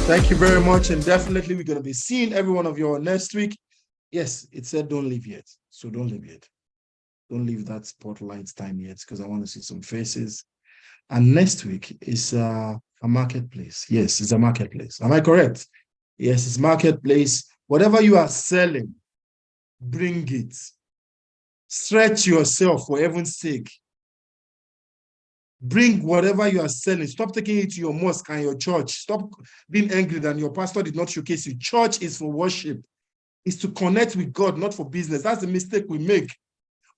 Thank you very much. And definitely we're going to be seeing every one of you all next week. Yes, it said don't leave yet. So don't leave yet. Don't leave that spotlight time yet, because I want to see some faces. And next week is a marketplace. Yes, it's a marketplace. Am I correct? Yes, it's marketplace. Whatever you are selling, bring it. Stretch yourself for heaven's sake. Bring whatever you are selling. Stop taking it to your mosque and your church. Stop being angry that your pastor did not showcase you. Church is for worship. It's to connect with God, not for business. That's the mistake we make.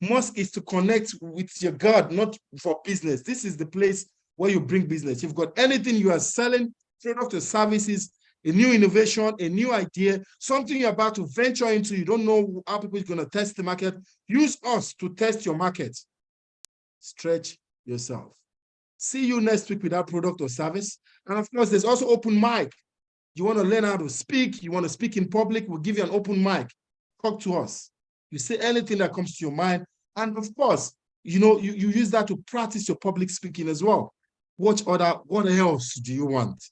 Mosque is to connect with your God, not for business. This is the place where you bring business. You've got anything you are selling, product or services, a new innovation, a new idea, something you're about to venture into, you don't know how people are going to test the market. Use us to test your market. Stretch yourself. See you next week with that product or service. And of course, there's also open mic. You want to learn how to speak, you want to speak in public, we'll give you an open mic. Talk to us. You say anything that comes to your mind. And of course, you know, you use that to practice your public speaking as well. What else do you want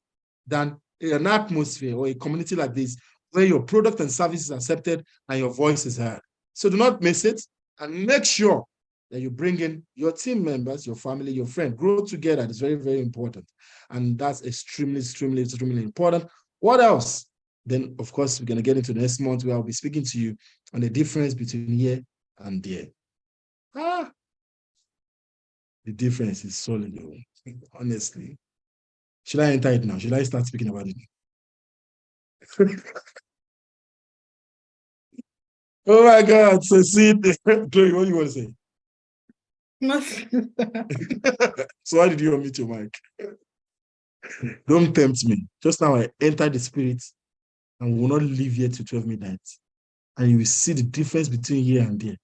than an atmosphere or a community like this where your product and service is accepted and your voice is heard? So do not miss it, and make sure that you bring in your team members, your family, your friend. Grow together. It's very, very important. And that's extremely, extremely, extremely important. What else? Then, of course, we're going to get into next month where I'll be speaking to you on the difference between here and there. The difference is solid, honestly. Should I enter it now? Should I start speaking about it? Oh my God. So see, Chloe, what do you want to say? Nothing. So why did you unmute your mic? Don't tempt me. Just now I entered the spirit and we will not leave here to 12 midnight. And you will see the difference between here and there.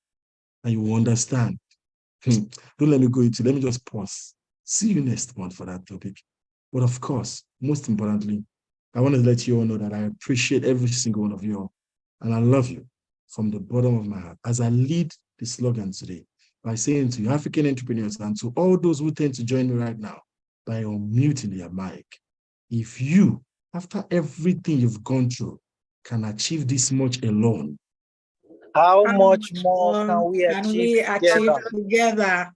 And you will understand. Don't let me go into, let me just pause. See you next month for that topic. But of course, most importantly, I want to let you all know that I appreciate every single one of you all. And I love you from the bottom of my heart as I lead the slogan today by saying to you, African entrepreneurs, and to all those who tend to join me right now by unmuting their mic, if you, after everything you've gone through, can achieve this much alone, how much more can we achieve together?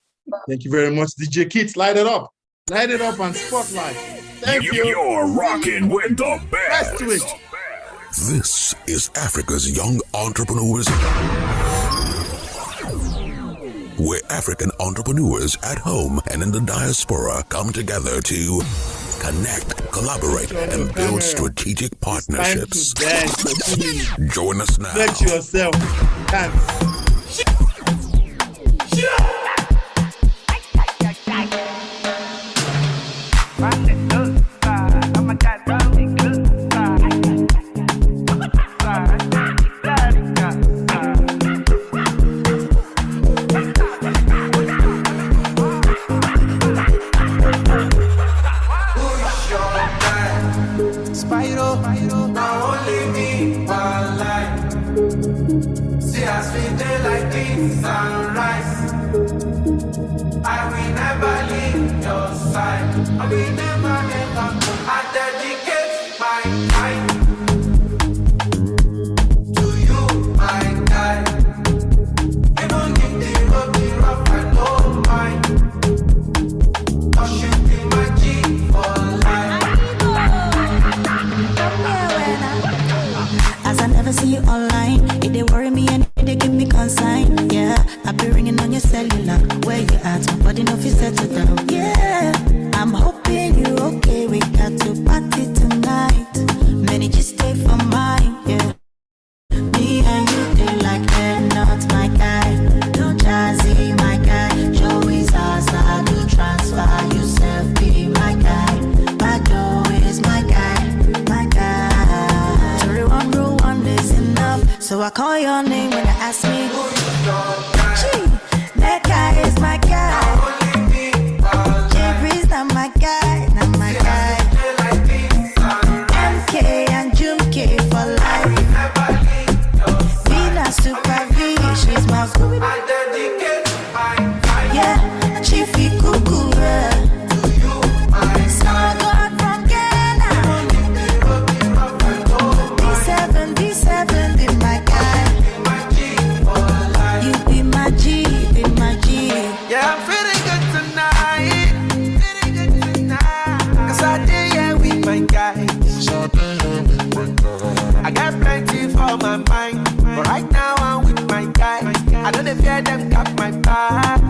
Thank you very much, DJ Kids. Light it up. Light it up and spotlight. Thank you. You're rocking with the best. This is Africa's Young Entrepreneurs, where African entrepreneurs at home and in the diaspora come together to connect, collaborate, and build strategic partnerships. Join us now. Let yourself dance. So I call your name when you ask me. That guy is my guy. they fear them got my back.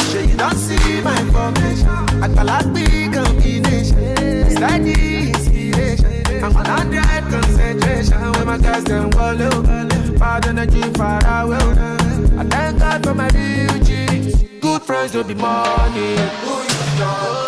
Sure you don't see my formation. I call out big combination. Steady inspiration. I'm 100 concentration. When my guys them wall over. Bad energy far away. I thank God for my real G's. Good friends don't be money. Who you know?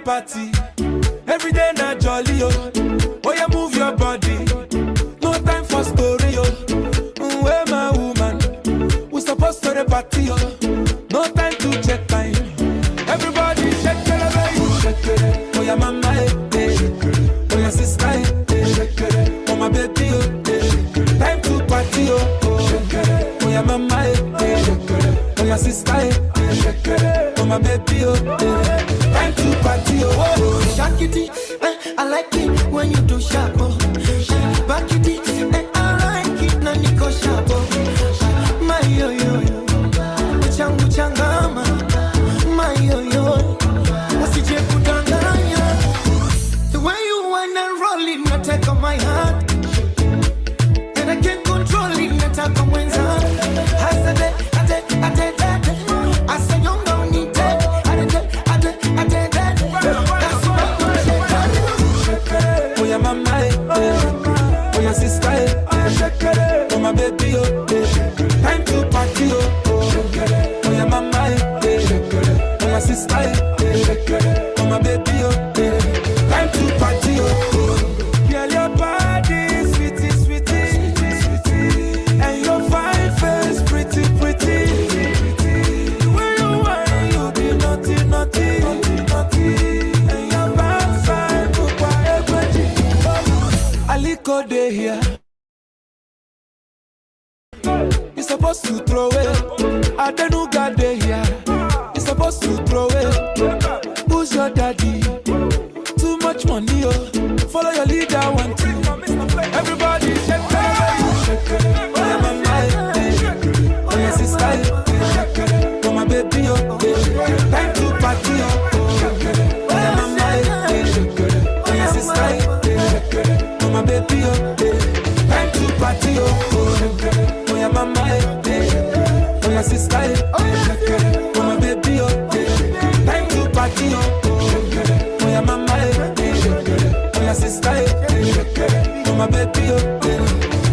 Party, every day na jolly oh. Oh yeah, move your body. No time for story oh. Where my woman? We supposed to the party oh. No time to check time. Everybody shake it, baby. Shake it. Oh yeah, mama eh. Oh yeah, sister eh. Oh my baby oh. Time to party oh. Oh yeah, mama eh. Oh yeah, sister eh. Oh my baby oh. Time to party, oh, Shakity, I like it when you do sharp, oh. Back it, I like it, na niko sharp, oh. My yo yo yo, uchangu changama. My yo yo, usije kudanganya. The way you wanna roll it, na take on my heart, and I can't control it, na take on mwenza. Hasade, ate. I say you don't need it. Oh yeah, mama, oh yeah, sister, oh my baby, oh, time to party, oh yeah, mama, oh yeah, sister, oh my baby, oh, time to party, oh, girl, your body, sweetie, and your fine face, pretty. The way you want, you be naughty. Aliko dey here. You supposed to throw it. Adenuga dey here. You supposed to throw it. Who's your daddy? Too much money, oh. Follow your leader, one thing. Everybody shake it. Oh yeah, mama, oh yeah, sister, oh my baby, oh. Time to party, oh. Oh yeah, mama, oh yeah, sister. My baby, oh, time to party, oh yeah, mama, oh yeah, sister, oh my baby, oh, time to party, oh yeah, mama, oh yeah, sister, oh my baby, oh,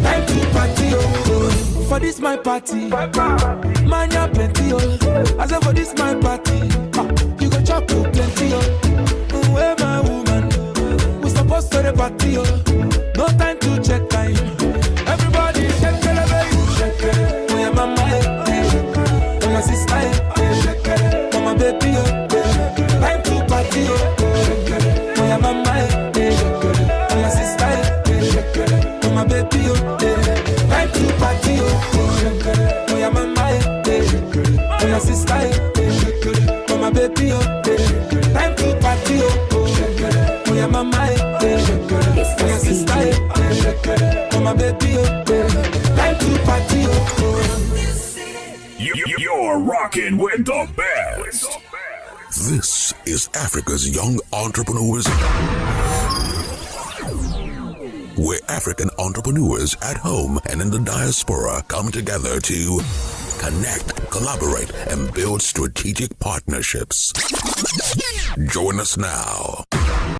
time to party, oh, for this my party, man, ya plenty, oh, I said for this my party, you go chop plenty, oh, where my woman, we supposed to the party, oh. No time to check time. Everybody shake it, baby. Shake it. Oh yeah, mama, oh my sister, oh my baby, oh. Time to party, oh yeah, mama, oh my sister, oh my baby, oh. Time to party, oh yeah, mama, oh my sister, oh my baby, oh. Time to party, oh yeah, mama, oh my sister. Oh my baby, time to party, You're rocking with the best. This is Africa's Young Entrepreneurs, where African entrepreneurs at home and in the diaspora come together to connect, collaborate, and build strategic partnerships. Join us now.